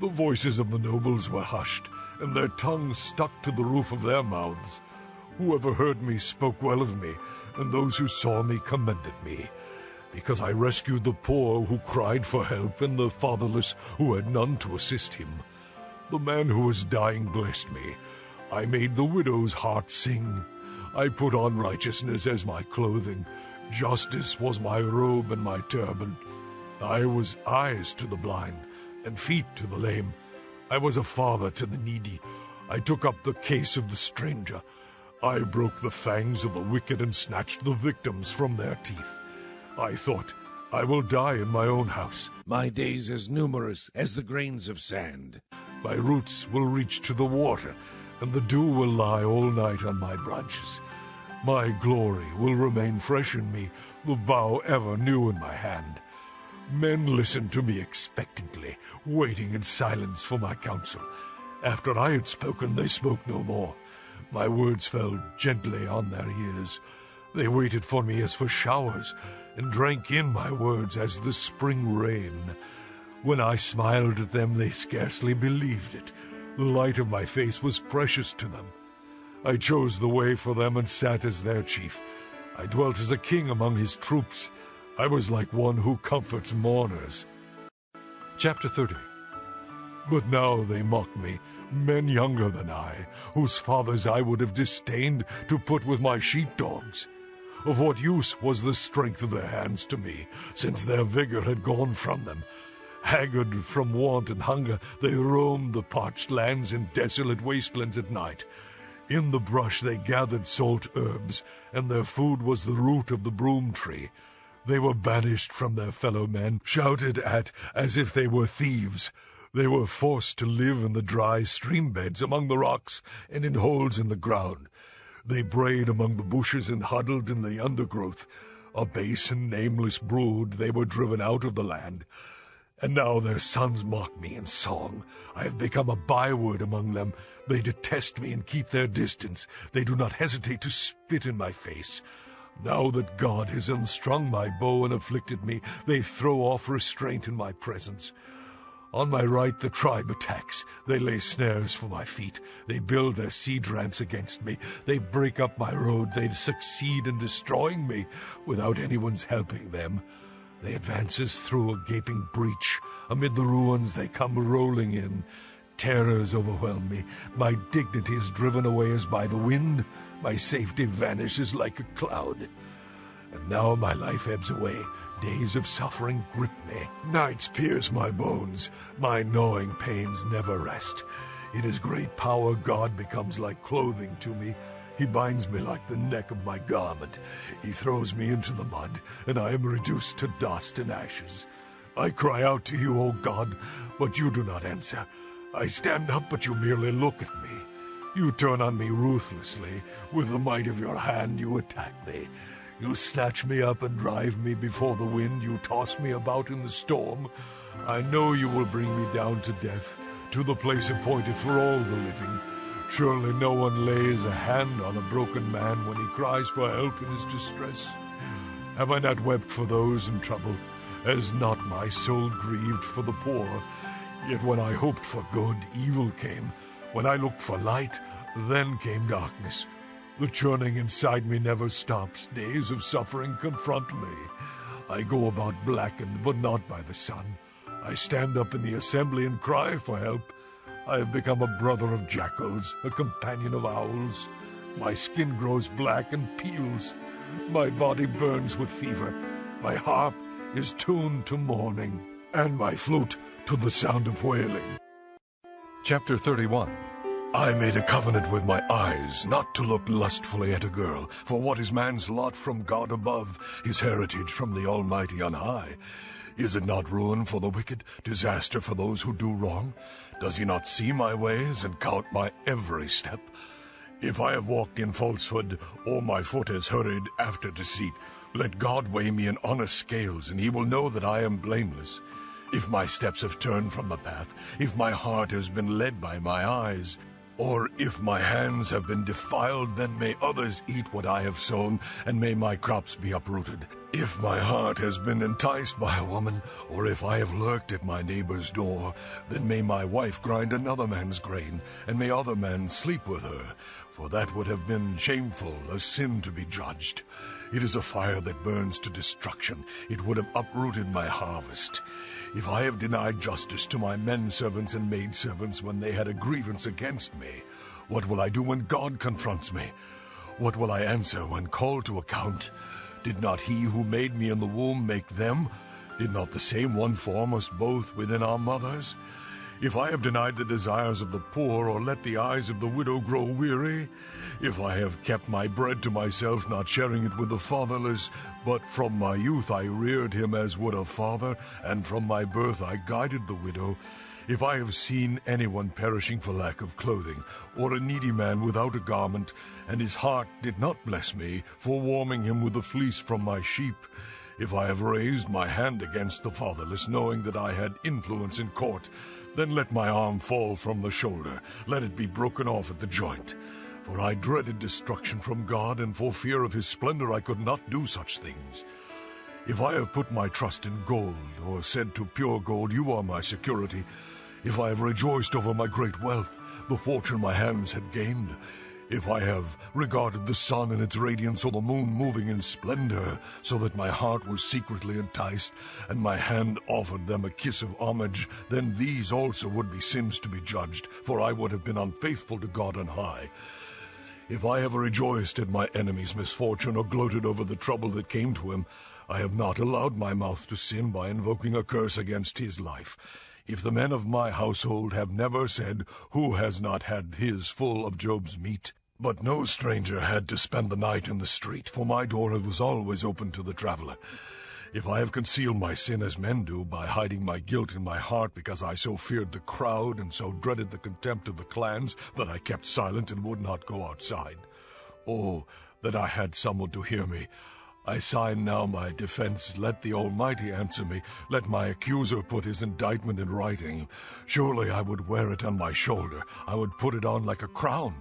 The voices of the nobles were hushed, and their tongues stuck to the roof of their mouths. Whoever heard me spoke well of me, and those who saw me commended me, because I rescued the poor who cried for help and the fatherless who had none to assist him. The man who was dying blessed me. I made the widow's heart sing. I put on righteousness as my clothing. Justice was my robe and my turban. I was eyes to the blind and feet to the lame. I was a father to the needy. I took up the case of the stranger. I broke the fangs of the wicked and snatched the victims from their teeth. I thought, I will die in my own house. My days as numerous as the grains of sand. My roots will reach to the water, and the dew will lie all night on my branches. My glory will remain fresh in me, the bow ever new in my hand. Men listened to me expectantly, waiting in silence for my counsel. After I had spoken, they spoke no more. My words fell gently on their ears. They waited for me as for showers, and drank in my words as the spring rain. When I smiled at them, they scarcely believed it. The light of my face was precious to them. I chose the way for them and sat as their chief. I dwelt as a king among his troops. I was like one who comforts mourners. Chapter 30. But now they mock me, men younger than I, whose fathers I would have disdained to put with my sheepdogs. Of what use was the strength of their hands to me, since their vigor had gone from them? Haggard from want and hunger, they roamed the parched lands and desolate wastelands at night. In the brush they gathered salt herbs, and their food was the root of the broom tree. They were banished from their fellow men, shouted at as if they were thieves. They were forced to live in the dry stream beds among the rocks and in holes in the ground. They brayed among the bushes and huddled in the undergrowth. A base and nameless brood, they were driven out of the land. And now their sons mock me in song. I have become a byword among them. They detest me and keep their distance. They do not hesitate to spit in my face. Now that God has unstrung my bow and afflicted me, they throw off restraint in my presence. On my right the tribe attacks. They lay snares for my feet. They build their siege ramps against me. They break up my road. They succeed in destroying me without anyone's helping them. They advances through a gaping breach. Amid the ruins they come rolling in. Terrors overwhelm me. My dignity is driven away as by the wind. My safety vanishes like a cloud. And now my life ebbs away. Days of suffering grip me. Nights pierce my bones. My gnawing pains never rest. In his great power God becomes like clothing to me. He binds me like the neck of my garment. He throws me into the mud, and I am reduced to dust and ashes. I cry out to you, O God, but you do not answer. I stand up, but you merely look at me. You turn on me ruthlessly. With the might of your hand you attack me. You snatch me up and drive me before the wind. You toss me about in the storm. I know you will bring me down to death, to the place appointed for all the living. Surely no one lays a hand on a broken man when he cries for help in his distress. Have I not wept for those in trouble? Has not my soul grieved for the poor? Yet when I hoped for good, evil came. When I looked for light, then came darkness. The churning inside me never stops. Days of suffering confront me. I go about blackened, but not by the sun. I stand up in the assembly and cry for help. I have become a brother of jackals, a companion of owls. My skin grows black and peels. My body burns with fever. My harp is tuned to mourning, and my flute to the sound of wailing. Chapter 31. I made a covenant with my eyes, not to look lustfully at a girl. For what is man's lot from God above, his heritage from the Almighty on high? Is it not ruin for the wicked, disaster for those who do wrong? Does he not see my ways and count my every step? If I have walked in falsehood, or my foot has hurried after deceit, let God weigh me in honest scales, and he will know that I am blameless. If my steps have turned from the path, if my heart has been led by my eyes, or if my hands have been defiled, then may others eat what I have sown, and may my crops be uprooted. If my heart has been enticed by a woman, or if I have lurked at my neighbor's door, then may my wife grind another man's grain, and may other men sleep with her. For that would have been shameful, a sin to be judged. It is a fire that burns to destruction. It would have uprooted my harvest. If I have denied justice to my men-servants and maidservants when they had a grievance against me, what will I do when God confronts me? What will I answer when called to account? Did not he who made me in the womb make them? Did not the same one form us both within our mothers? If I have denied the desires of the poor, or let the eyes of the widow grow weary, if I have kept my bread to myself, not sharing it with the fatherless, but from my youth I reared him as would a father, and from my birth I guided the widow, if I have seen anyone perishing for lack of clothing, or a needy man without a garment, and his heart did not bless me, for warming him with the fleece from my sheep, if I have raised my hand against the fatherless, knowing that I had influence in court, then let my arm fall from the shoulder, let it be broken off at the joint. For I dreaded destruction from God, and for fear of his splendor I could not do such things. If I have put my trust in gold, or said to pure gold, you are my security, if I have rejoiced over my great wealth, the fortune my hands had gained, If I have regarded the sun in its radiance or the moon moving in splendor, so that my heart was secretly enticed, and my hand offered them a kiss of homage, then these also would be sins to be judged, for I would have been unfaithful to God on high. If I have rejoiced at my enemy's misfortune, or gloated over the trouble that came to him, I have not allowed my mouth to sin by invoking a curse against his life. If the men of my household have never said, Who has not had his full of Job's meat? But no stranger had to spend the night in the street, for my door was always open to the traveler. If I have concealed my sin as men do, by hiding my guilt in my heart, because I so feared the crowd and so dreaded the contempt of the clans, that I kept silent and would not go outside. Oh, that I had someone to hear me! I sign now my defense. Let the Almighty answer me. Let my accuser put his indictment in writing. Surely I would wear it on my shoulder. I would put it on like a crown.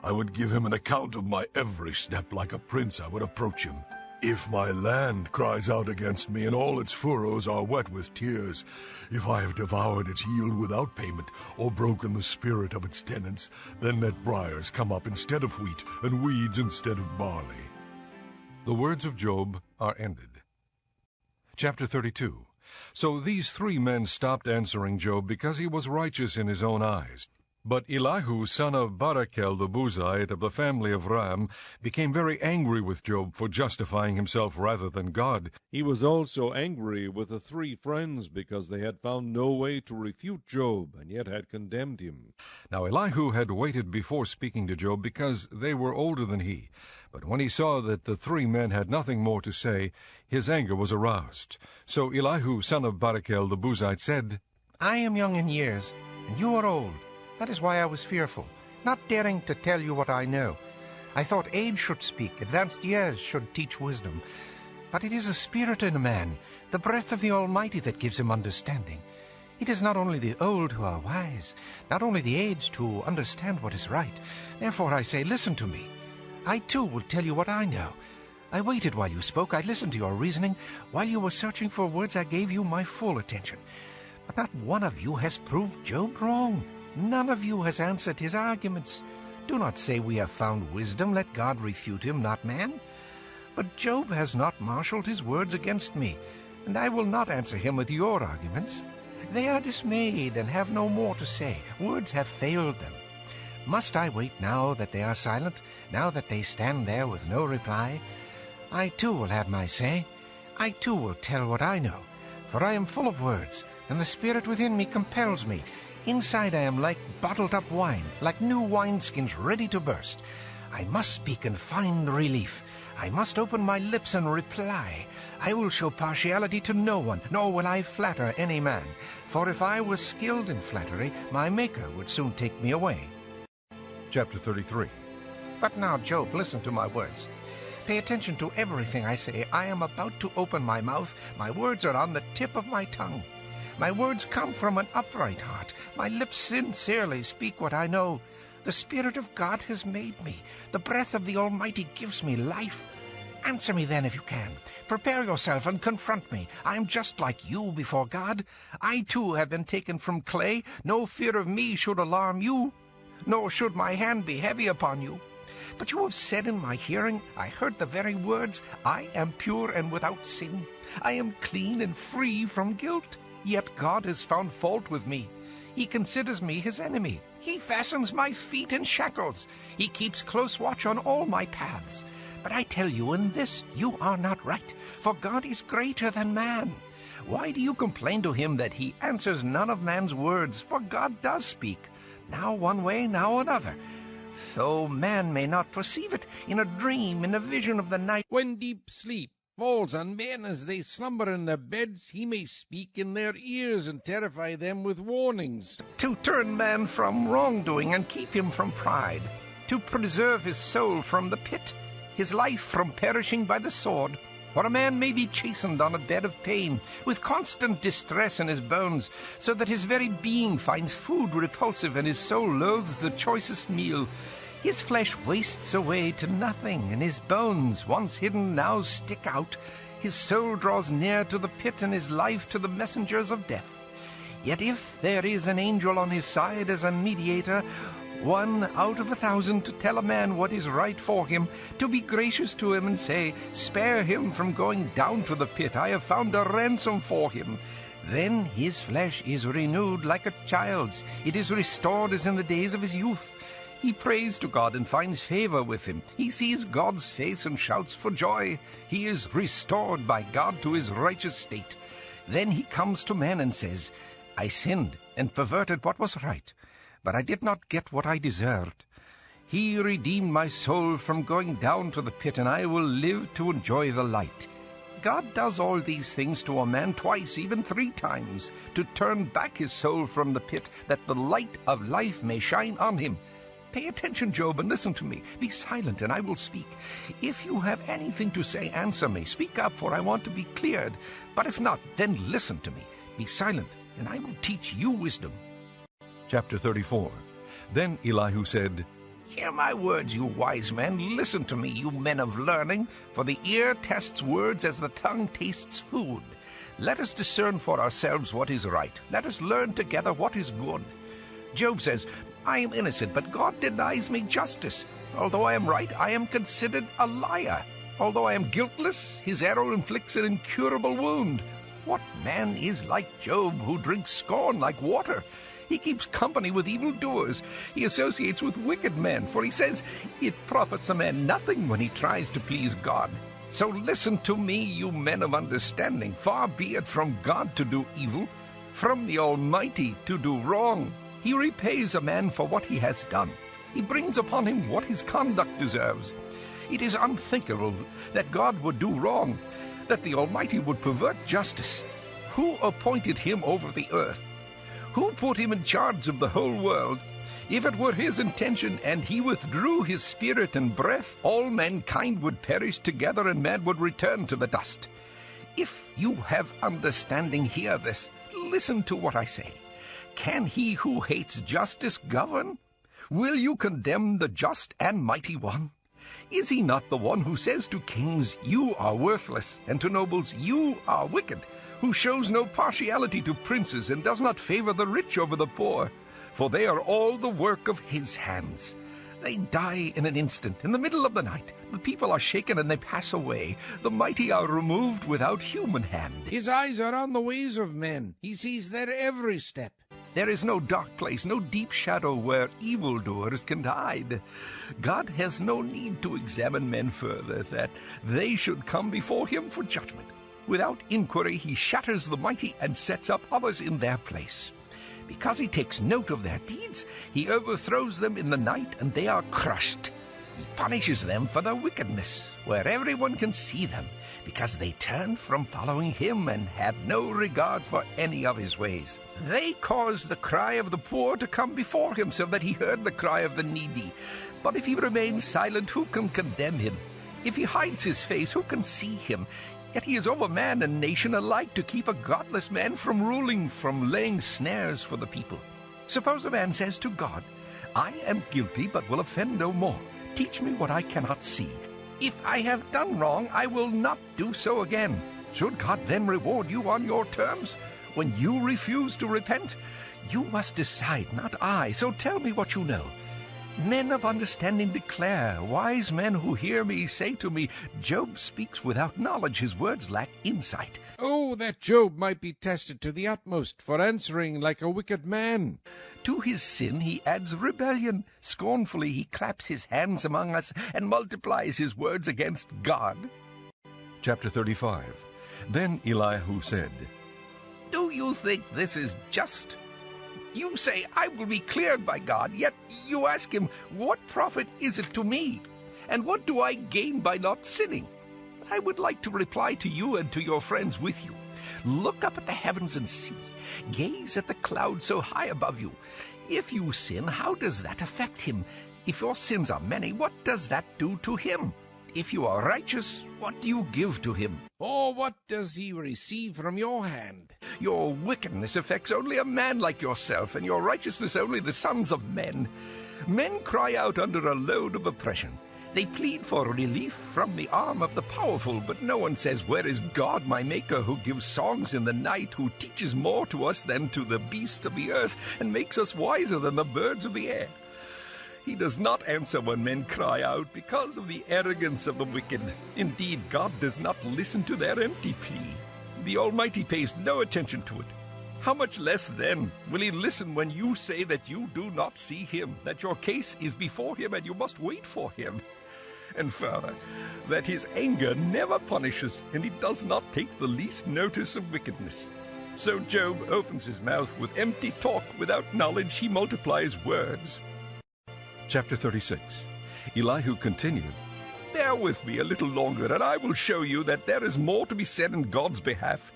I would give him an account of my every step. Like a prince I would approach him. If my land cries out against me, and all its furrows are wet with tears, if I have devoured its yield without payment, or broken the spirit of its tenants, then let briars come up instead of wheat, and weeds instead of barley. The words of Job are ended. Chapter 32. So these 3 men stopped answering Job because he was righteous in his own eyes. But Elihu, son of Barachel the Buzite of the family of Ram, became very angry with Job for justifying himself rather than God. He was also angry with the 3 friends because they had found no way to refute Job, and yet had condemned him. Now Elihu had waited before speaking to Job because they were older than he. But when he saw that the 3 men had nothing more to say, his anger was aroused. So Elihu, son of Barachel the Buzite, said, I am young in years, and you are old. That is why I was fearful, not daring to tell you what I know. I thought age should speak, advanced years should teach wisdom. But it is the spirit in a man, the breath of the Almighty, that gives him understanding. It is not only the old who are wise, not only the aged who understand what is right. Therefore I say, listen to me. I too will tell you what I know. I waited while you spoke. I listened to your reasoning. While you were searching for words, I gave you my full attention. But not one of you has proved Job wrong. None of you has answered his arguments. Do not say we have found wisdom. Let God refute him, not man. But Job has not marshaled his words against me, and I will not answer him with your arguments. They are dismayed and have no more to say. Words have failed them. Must I wait now that they are silent, now that they stand there with no reply? I too will have my say. I too will tell what I know. For I am full of words, and the spirit within me compels me. Inside I am like bottled-up wine, like new wineskins ready to burst. I must speak and find relief. I must open my lips and reply. I will show partiality to no one, nor will I flatter any man. For if I was skilled in flattery, my Maker would soon take me away. Chapter 33. But now, Job, listen to my words. Pay attention to everything I say. I am about to open my mouth. My words are on the tip of my tongue. My words come from an upright heart. My lips sincerely speak what I know. The Spirit of God has made me. The breath of the Almighty gives me life. Answer me then if you can. Prepare yourself and confront me. I am just like you before God. I too have been taken from clay. No fear of me should alarm you, nor should my hand be heavy upon you. But you have said in my hearing, I heard the very words, I am pure and without sin. I am clean and free from guilt. Yet God has found fault with me. He considers me his enemy. He fastens my feet in shackles. He keeps close watch on all my paths. But I tell you, in this you are not right, for God is greater than man. Why do you complain to him that he answers none of man's words? For God does speak, now one way, now another. Though man may not perceive it, in a dream, in a vision of the night, When deep sleep falls on men as they slumber in their beds, he may speak in their ears and terrify them with warnings. to turn man from wrongdoing and keep him from pride, to preserve his soul from the pit, his life from perishing by the sword. For a man may be chastened on a bed of pain, with constant distress in his bones, so that his very being finds food repulsive, and his soul loathes the choicest meal. His flesh wastes away to nothing, and his bones, once hidden, now stick out. His soul draws near to the pit, and his life to the messengers of death. Yet if there is an angel on his side as a mediator, 1 out of 1,000 to tell a man what is right for him, to be gracious to him and say, spare him from going down to the pit. I have found a ransom for him. Then his flesh is renewed like a child's. It is restored as in the days of his youth. He prays to God and finds favor with him. He sees God's face and shouts for joy. He is restored by God to his righteous state. Then he comes to man and says, I sinned and perverted what was right, but I did not get what I deserved. He redeemed my soul from going down to the pit, and I will live to enjoy the light. God does all these things to a man twice, even 3 times, to turn back his soul from the pit, that the light of life may shine on him. Pay attention, Job, and listen to me. Be silent, and I will speak. If you have anything to say, answer me. Speak up, for I want to be cleared. But if not, then listen to me. Be silent, and I will teach you wisdom. Chapter 34. Then Elihu said, Hear my words, you wise men. Listen to me, you men of learning, for the ear tests words as the tongue tastes food. Let us discern for ourselves what is right. Let us learn together what is good. Job says, I am innocent, but God denies me justice. Although I am right, I am considered a liar. Although I am guiltless, his arrow inflicts an incurable wound. What man is like Job, who drinks scorn like water? He keeps company with evildoers. He associates with wicked men, for he says, it profits a man nothing when he tries to please God. So listen to me, you men of understanding. Far be it from God to do evil, from the Almighty to do wrong. He repays a man for what he has done. He brings upon him what his conduct deserves. It is unthinkable that God would do wrong, that the Almighty would pervert justice. Who appointed him over the earth? Who put him in charge of the whole world? If it were his intention, and he withdrew his spirit and breath, all mankind would perish together, and man would return to the dust. If you have understanding, hear this. Listen to what I say. Can he who hates justice govern? Will you condemn the just and mighty one? Is he not the one who says to kings, you are worthless, and to nobles, you are wicked, who shows no partiality to princes, and does not favor the rich over the poor? For they are all the work of his hands. They die in an instant, in the middle of the night. The people are shaken and they pass away. The mighty are removed without human hand. His eyes are on the ways of men. He sees their every step. There is no dark place, no deep shadow where evildoers can hide. God has no need to examine men further, that they should come before him for judgment. Without inquiry he shatters the mighty and sets up others in their place. Because he takes note of their deeds, he overthrows them in the night, and they are crushed. He punishes them for their wickedness, where everyone can see them, because they turn from following him and have no regard for any of his ways. They cause the cry of the poor to come before him, so that he heard the cry of the needy. But if he remains silent, who can condemn him? If he hides his face, who can see him? Yet he is over man and nation alike, to keep a godless man from ruling, from laying snares for the people. Suppose a man says to God, I am guilty, but will offend no more. Teach me what I cannot see. If I have done wrong, I will not do so again. Should God then reward you on your terms? When you refuse to repent, you must decide, not I. So tell me what you know. Men of understanding declare, wise men who hear me say to me, Job speaks without knowledge, his words lack insight. Oh, that Job might be tested to the utmost for answering like a wicked man. To his sin he adds rebellion. Scornfully he claps his hands among us and multiplies his words against God. Chapter 35. Then Elihu said, Do you think this is just? You say, I will be cleared by God, yet you ask him, what profit is it to me? And what do I gain by not sinning? I would like to reply to you and to your friends with you. Look up at the heavens and see. Gaze at the clouds so high above you. If you sin, how does that affect him? If your sins are many, what does that do to him? If you are righteous, what do you give to him? Or what does he receive from your hand? Your wickedness affects only a man like yourself, and your righteousness only the sons of men. Men cry out under a load of oppression. They plead for relief from the arm of the powerful, but no one says, where is God, my Maker, who gives songs in the night, who teaches more to us than to the beasts of the earth, and makes us wiser than the birds of the air? He does not answer when men cry out because of the arrogance of the wicked. Indeed, God does not listen to their empty plea. The Almighty pays no attention to it. How much less, then, will he listen when you say that you do not see him, that your case is before him and you must wait for him? And further, that his anger never punishes, and he does not take the least notice of wickedness. So Job opens his mouth with empty talk. Without knowledge he multiplies words. Chapter 36. Elihu continued, Bear with me a little longer, and I will show you that there is more to be said in God's behalf.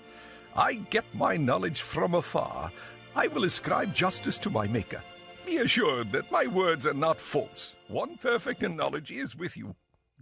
I get my knowledge from afar. I will ascribe justice to my Maker. Be assured that my words are not false. One perfect in knowledge is with you.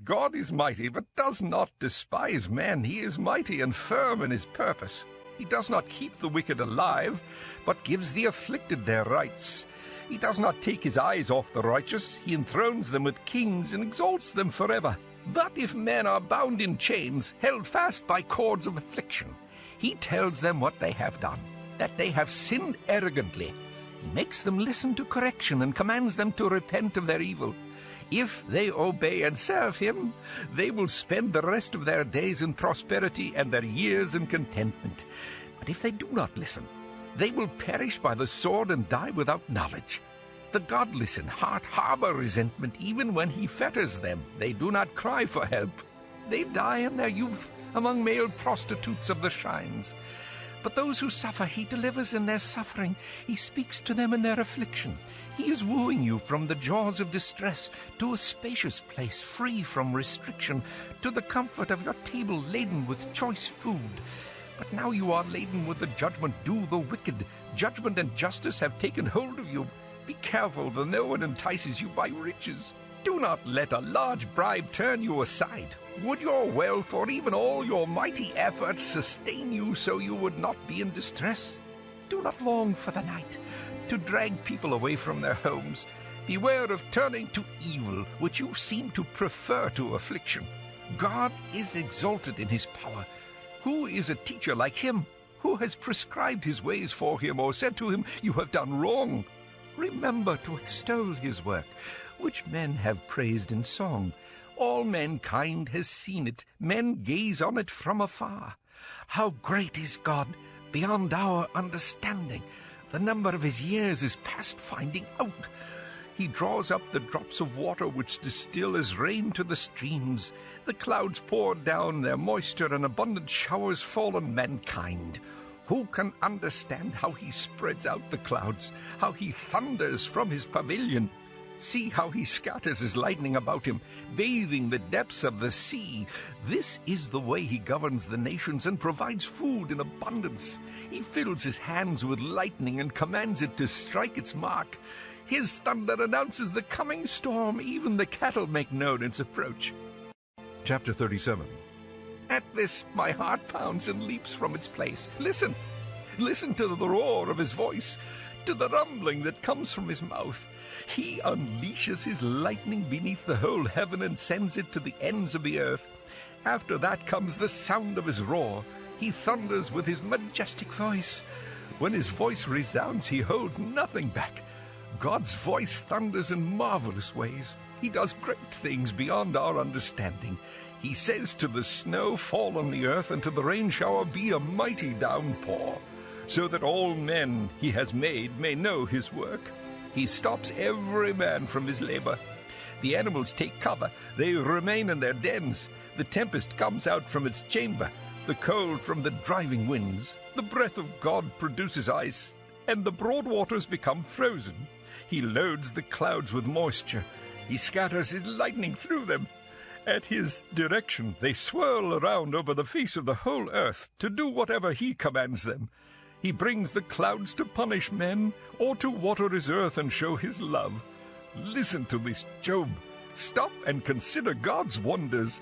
God is mighty, but does not despise men. He is mighty and firm in his purpose. He does not keep the wicked alive, but gives the afflicted their rights. He does not take his eyes off the righteous. He enthrones them with kings and exalts them forever. But if men are bound in chains, held fast by cords of affliction, he tells them what they have done, that they have sinned arrogantly. He makes them listen to correction and commands them to repent of their evil. If they obey and serve him, they will spend the rest of their days in prosperity and their years in contentment. But if they do not listen, they will perish by the sword and die without knowledge. The godless in heart harbor resentment even when he fetters them. They do not cry for help. They die in their youth among male prostitutes of the shrines. But those who suffer he delivers in their suffering. He speaks to them in their affliction. He is wooing you from the jaws of distress to a spacious place free from restriction, to the comfort of your table laden with choice food. But now you are laden with the judgment due the wicked. Judgment and justice have taken hold of you. Be careful that no one entices you by riches. Do not let a large bribe turn you aside. Would your wealth or even all your mighty efforts sustain you so you would not be in distress? Do not long for the night, to drag people away from their homes. Beware of turning to evil, which you seem to prefer to affliction. God is exalted in his power. Who is a teacher like him? Who has prescribed his ways for him, or said to him, "You have done wrong"? Remember to extol his work, which men have praised in song. All mankind has seen it. Men gaze on it from afar. How great is God, beyond our understanding. The number of his years is past finding out. He draws up the drops of water which distill as rain to the streams. The clouds pour down their moisture, and abundant showers fall on mankind. Who can understand how he spreads out the clouds, how he thunders from his pavilion? See how he scatters his lightning about him, bathing the depths of the sea. This is the way he governs the nations and provides food in abundance. He fills his hands with lightning and commands it to strike its mark. His thunder announces the coming storm. Even the cattle make known its approach. Chapter 37. At this my heart pounds and leaps from its place. Listen. Listen to the roar of his voice, to the rumbling that comes from his mouth. He unleashes his lightning beneath the whole heaven and sends it to the ends of the earth. After that comes the sound of his roar. He thunders with his majestic voice. When his voice resounds, he holds nothing back. God's voice thunders in marvelous ways. He does great things beyond our understanding. He says to the snow, "Fall on the earth," and to the rain shower, "Be a mighty downpour," so that all men he has made may know his work. He stops every man from his labor. The animals take cover. They remain in their dens. The tempest comes out from its chamber, the cold from the driving winds. The breath of God produces ice, and the broad waters become frozen. He loads the clouds with moisture. He scatters his lightning through them. At his direction they swirl around over the face of the whole earth to do whatever he commands them. He brings the clouds to punish men, or to water his earth and show his love. Listen to this, Job. Stop and consider God's wonders.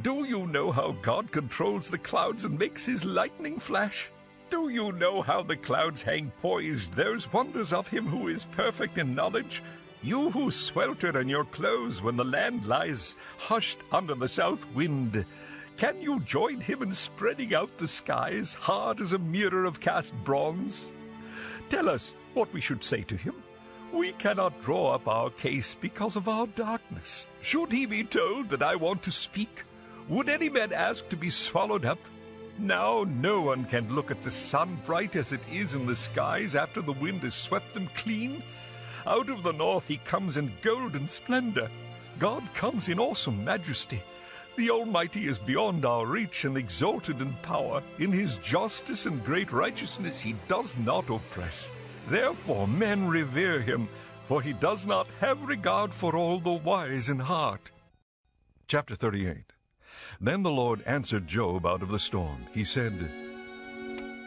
Do you know how God controls the clouds and makes his lightning flash? Do you know how the clouds hang poised, those wonders of him who is perfect in knowledge? You who swelter in your clothes when the land lies hushed under the south wind, can you join him in spreading out the skies, hard as a mirror of cast bronze? Tell us what we should say to him. We cannot draw up our case because of our darkness. Should he be told that I want to speak? Would any man ask to be swallowed up? Now no one can look at the sun bright as it is in the skies after the wind has swept them clean. Out of the north he comes in golden splendor. God comes in awesome majesty. The Almighty is beyond our reach and exalted in power. In his justice and great righteousness he does not oppress. Therefore men revere him, for he does not have regard for all the wise in heart. Chapter 38. Then the Lord answered Job out of the storm. He said,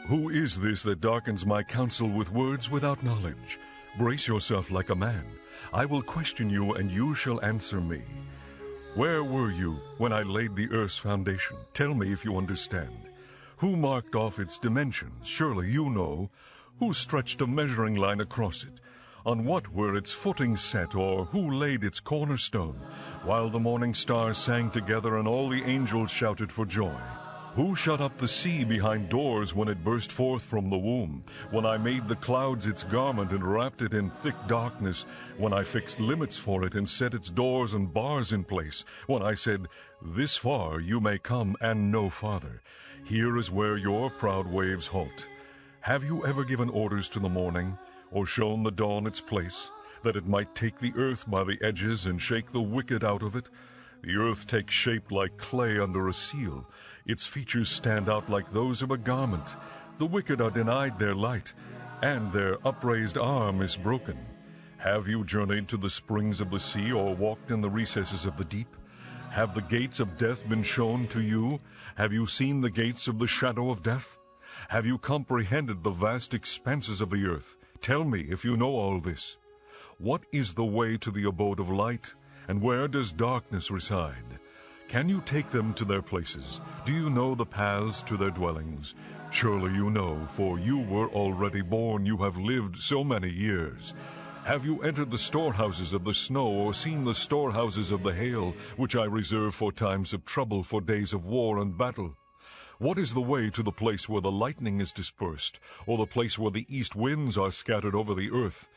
Who is this that darkens my counsel with words without knowledge? Brace yourself like a man. I will question you, and you shall answer me. Where were you when I laid the earth's foundation? Tell me if you understand. Who marked off its dimensions? Surely you know. Who stretched a measuring line across it? On what were its footings set, or who laid its cornerstone? While the morning stars sang together and all the angels shouted for joy. Who shut up the sea behind doors when it burst forth from the womb? When I made the clouds its garment and wrapped it in thick darkness? When I fixed limits for it and set its doors and bars in place? When I said, This far you may come and no farther. Here is where your proud waves halt. Have you ever given orders to the morning, or shown the dawn its place, that it might take the earth by the edges and shake the wicked out of it? The earth takes shape like clay under a seal. Its features stand out like those of a garment. The wicked are denied their light, and their upraised arm is broken. Have you journeyed to the springs of the sea, or walked in the recesses of the deep? Have the gates of death been shown to you? Have you seen the gates of the shadow of death? Have you comprehended the vast expanses of the earth? Tell me if you know all this. What is the way to the abode of light, and where does darkness reside? Can you take them to their places? Do you know the paths to their dwellings? Surely you know, for you were already born, you have lived so many years. Have you entered the storehouses of the snow, or seen the storehouses of the hail, which I reserve for times of trouble, for days of war and battle? What is the way to the place where the lightning is dispersed, or the place where the east winds are scattered over the earth?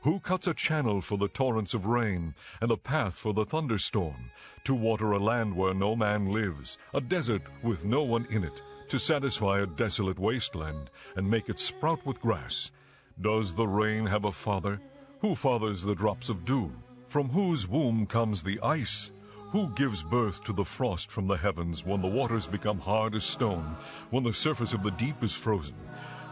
Who cuts a channel for the torrents of rain, and a path for the thunderstorm, to water a land where no man lives, a desert with no one in it, to satisfy a desolate wasteland, and make it sprout with grass? Does the rain have a father? Who fathers the drops of dew? From whose womb comes the ice? Who gives birth to the frost from the heavens, when the waters become hard as stone, when the surface of the deep is frozen?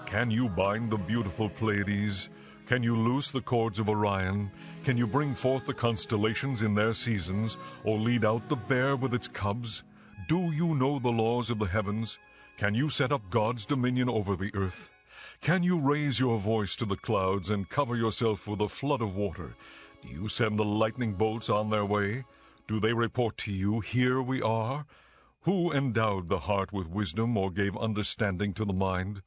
Can you bind the beautiful Pleiades? Can you loose the cords of Orion? Can you bring forth the constellations in their seasons, or lead out the bear with its cubs? Do you know the laws of the heavens? Can you set up God's dominion over the earth? Can you raise your voice to the clouds and cover yourself with a flood of water? Do you send the lightning bolts on their way? Do they report to you, Here we are? Who endowed the heart with wisdom, or gave understanding to the mind?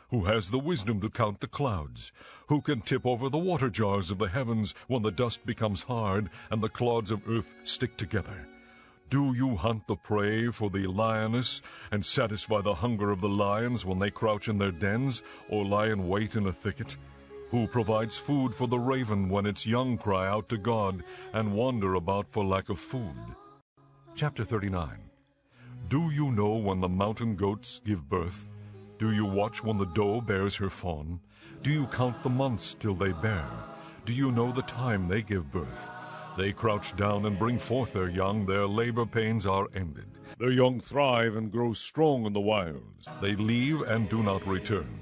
Who has the wisdom to count the clouds? Who can tip over the water jars of the heavens when the dust becomes hard and the clods of earth stick together? Do you hunt the prey for the lioness and satisfy the hunger of the lions when they crouch in their dens or lie in wait in a thicket? Who provides food for the raven when its young cry out to God and wander about for lack of food? Chapter 39. Do you know when the mountain goats give birth? Do you watch when the doe bears her fawn? Do you count the months till they bear? Do you know the time they give birth? They crouch down and bring forth their young. Their labor pains are ended. Their young thrive and grow strong in the wilds. They leave and do not return.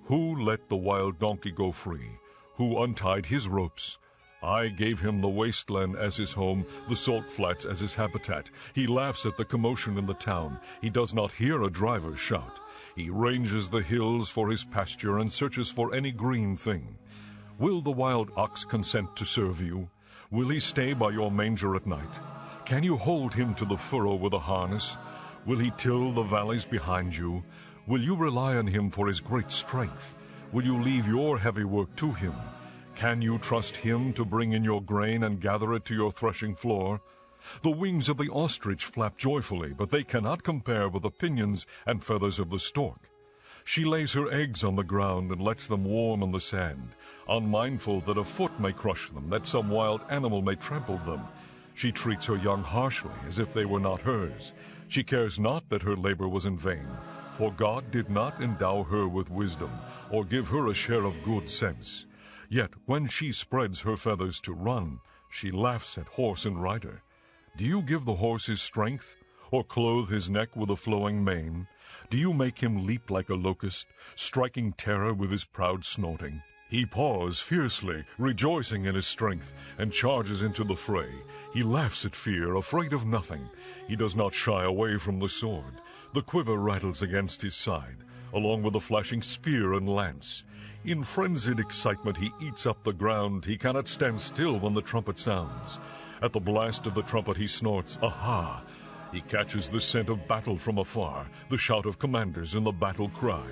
Who let the wild donkey go free? Who untied his ropes? I gave him the wasteland as his home, the salt flats as his habitat. He laughs at the commotion in the town. He does not hear a driver shout. He ranges the hills for his pasture and searches for any green thing. Will the wild ox consent to serve you? Will he stay by your manger at night? Can you hold him to the furrow with a harness? Will he till the valleys behind you? Will you rely on him for his great strength? Will you leave your heavy work to him? Can you trust him to bring in your grain and gather it to your threshing floor? The wings of the ostrich flap joyfully, but they cannot compare with the pinions and feathers of the stork. She lays her eggs on the ground and lets them warm on the sand, unmindful that a foot may crush them, that some wild animal may trample them. She treats her young harshly, as if they were not hers. She cares not that her labor was in vain, for God did not endow her with wisdom, or give her a share of good sense. Yet when she spreads her feathers to run, she laughs at horse and rider. Do you give the horse his strength, or clothe his neck with a flowing mane? Do you make him leap like a locust, striking terror with his proud snorting? He paws fiercely, rejoicing in his strength, and charges into the fray. He laughs at fear, afraid of nothing. He does not shy away from the sword. The quiver rattles against his side, along with the flashing spear and lance. In frenzied excitement he eats up the ground. He cannot stand still when the trumpet sounds. At the blast of the trumpet he snorts, "Aha!" He catches the scent of battle from afar, the shout of commanders and the battle cry.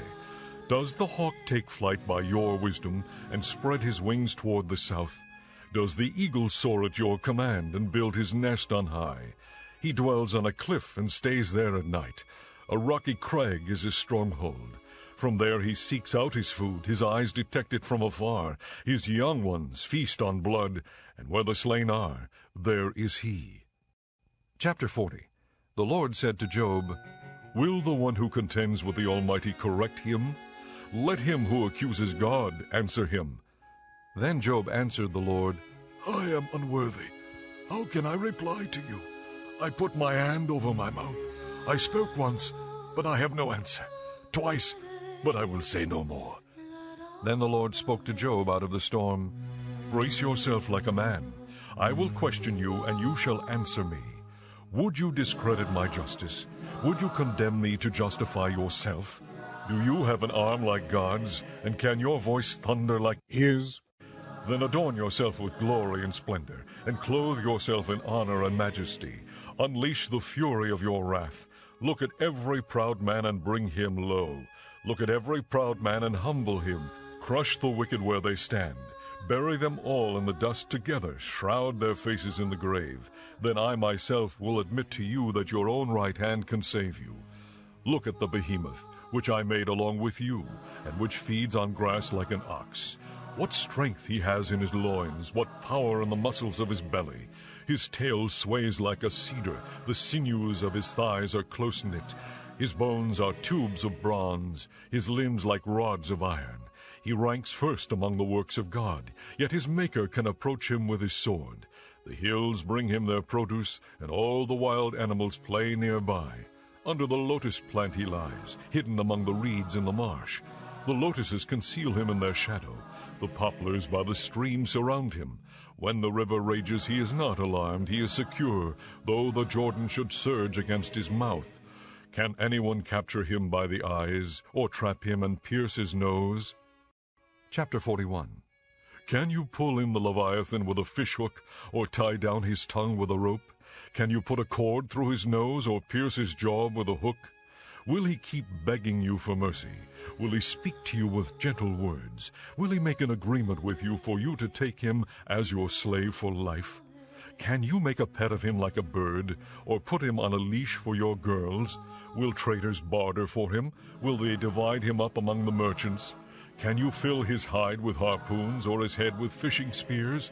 Does the hawk take flight by your wisdom and spread his wings toward the south? Does the eagle soar at your command and build his nest on high? He dwells on a cliff and stays there at night. A rocky crag is his stronghold. From there he seeks out his food. His eyes detect it from afar. His young ones feast on blood, and where the slain are, there is he. Chapter 40. The Lord said to Job, Will the one who contends with the Almighty correct him? Let him who accuses God answer him. Then Job answered the Lord, I am unworthy. How can I reply to you? I put my hand over my mouth. I spoke once, but I have no answer. Twice, but I will say no more. Then the Lord spoke to Job out of the storm. Brace yourself like a man. I will question you, and you shall answer me. Would you discredit my justice? Would you condemn me to justify yourself? Do you have an arm like God's, and can your voice thunder like His? Then adorn yourself with glory and splendor, and clothe yourself in honor and majesty. Unleash the fury of your wrath. Look at every proud man and bring him low. Look at every proud man and humble him. Crush the wicked where they stand. Bury them all in the dust together. Shroud their faces in the grave. Then I myself will admit to you that your own right hand can save you. Look at the behemoth, which I made along with you, and which feeds on grass like an ox. What strength he has in his loins, what power in the muscles of his belly. His tail sways like a cedar, the sinews of his thighs are close-knit. His bones are tubes of bronze, his limbs like rods of iron. He ranks first among the works of God, yet his Maker can approach him with his sword. The hills bring him their produce, and all the wild animals play nearby. Under the lotus plant he lies, hidden among the reeds in the marsh. The lotuses conceal him in their shadow. The poplars by the stream surround him. When the river rages, he is not alarmed. He is secure, though the Jordan should surge against his mouth. Can anyone capture him by the eyes, or trap him and pierce his nose? Chapter 41. Can you pull in the Leviathan with a fishhook, or tie down his tongue with a rope? Can you put a cord through his nose, or pierce his jaw with a hook? Will he keep begging you for mercy? Will he speak to you with gentle words? Will he make an agreement with you for you to take him as your slave for life? Can you make a pet of him like a bird, or put him on a leash for your girls? Will traders barter for him? Will they divide him up among the merchants? Can you fill his hide with harpoons, or his head with fishing spears?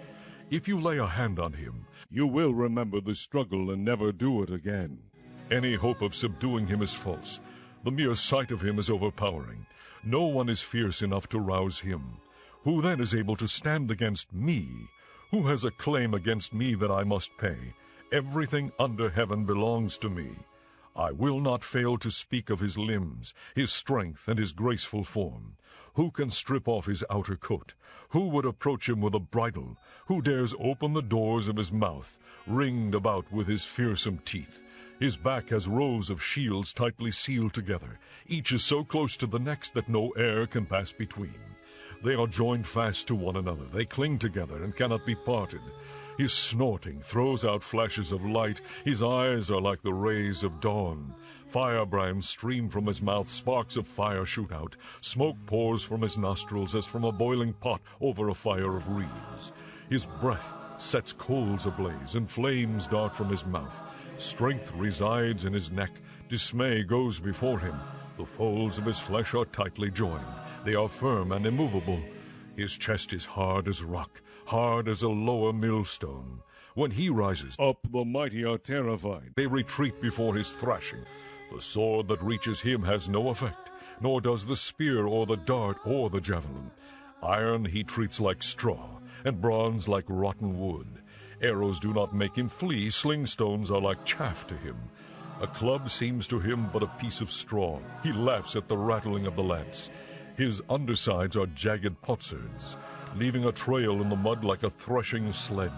If you lay a hand on him, you will remember the struggle and never do it again. Any hope of subduing him is false. The mere sight of him is overpowering. No one is fierce enough to rouse him. Who then is able to stand against me? Who has a claim against me that I must pay? Everything under heaven belongs to me. I will not fail to speak of his limbs, his strength, and his graceful form. Who can strip off his outer coat? Who would approach him with a bridle? Who dares open the doors of his mouth, ringed about with his fearsome teeth? His back has rows of shields tightly sealed together. Each is so close to the next that no air can pass between. They are joined fast to one another. They cling together and cannot be parted. His snorting throws out flashes of light. His eyes are like the rays of dawn. Firebrands stream from his mouth. Sparks of fire shoot out. Smoke pours from his nostrils as from a boiling pot over a fire of reeds. His breath sets coals ablaze, and flames dart from his mouth. Strength resides in his neck. Dismay goes before him. The folds of his flesh are tightly joined. They are firm and immovable. His chest is hard as rock, hard as a lower millstone. When he rises up, the mighty are terrified. They retreat before his thrashing. The sword that reaches him has no effect, nor does the spear or the dart or the javelin. Iron he treats like straw, and bronze like rotten wood. Arrows do not make him flee. Sling stones are like chaff to him. A club seems to him but a piece of straw. He laughs at the rattling of the lance. His undersides are jagged potsherds, leaving a trail in the mud like a threshing sledge.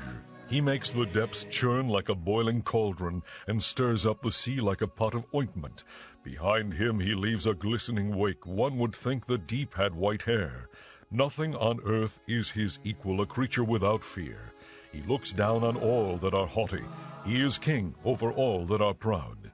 He makes the depths churn like a boiling cauldron, and stirs up the sea like a pot of ointment. Behind him he leaves a glistening wake. One would think the deep had white hair. Nothing on earth is his equal, a creature without fear. He looks down on all that are haughty. He is king over all that are proud.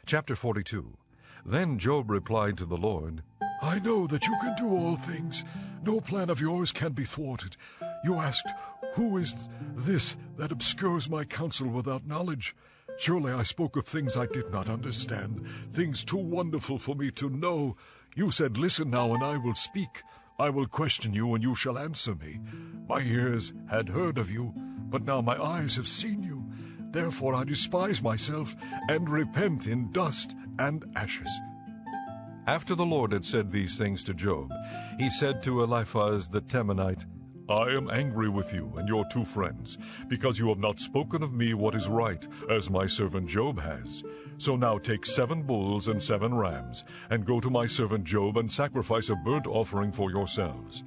Chapter 42. Then Job replied to the Lord, I know that you can do all things. No plan of yours can be thwarted. You asked, who is this that obscures my counsel without knowledge? Surely I spoke of things I did not understand, things too wonderful for me to know. You said, listen now, and I will speak. I will question you, and you shall answer me. My ears had heard of you, but now my eyes have seen you. Therefore I despise myself, and repent in dust and ashes. After the Lord had said these things to Job, he said to Eliphaz the Temanite, I am angry with you and your 2 friends, because you have not spoken of me what is right, as my servant Job has. So now take 7 bulls and 7 rams, and go to my servant Job and sacrifice a burnt offering for yourselves.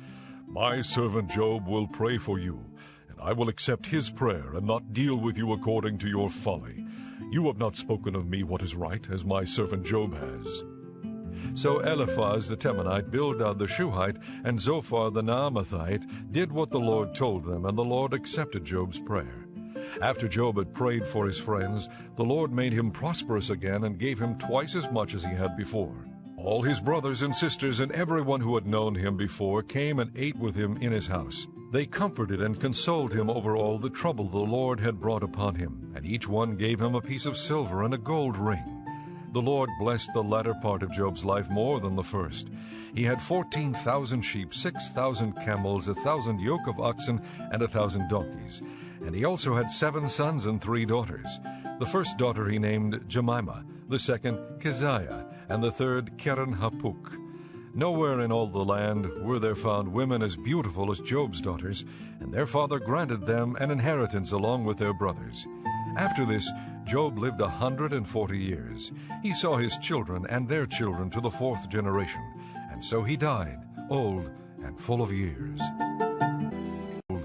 My servant Job will pray for you, and I will accept his prayer and not deal with you according to your folly. You have not spoken of me what is right, as my servant Job has. So Eliphaz the Temanite, Bildad the Shuhite, and Zophar the Naamathite did what the Lord told them, and the Lord accepted Job's prayer. After Job had prayed for his friends, the Lord made him prosperous again and gave him twice as much as he had before. All his brothers and sisters and everyone who had known him before came and ate with him in his house. They comforted and consoled him over all the trouble the Lord had brought upon him, and each one gave him a piece of silver and a gold ring. The Lord blessed the latter part of Job's life more than the first. He had 14,000 sheep, 6,000 camels, 1,000 yoke of oxen, and 1,000 donkeys. And he also had 7 sons and 3 daughters. The first daughter he named Jemimah, the second Keziah, and the third Keren-Hapuk. Nowhere in all the land were there found women as beautiful as Job's daughters, and their father granted them an inheritance along with their brothers. After this, Job lived 140 years. He saw his children and their children to the 4th generation, and so he died, old and full of years.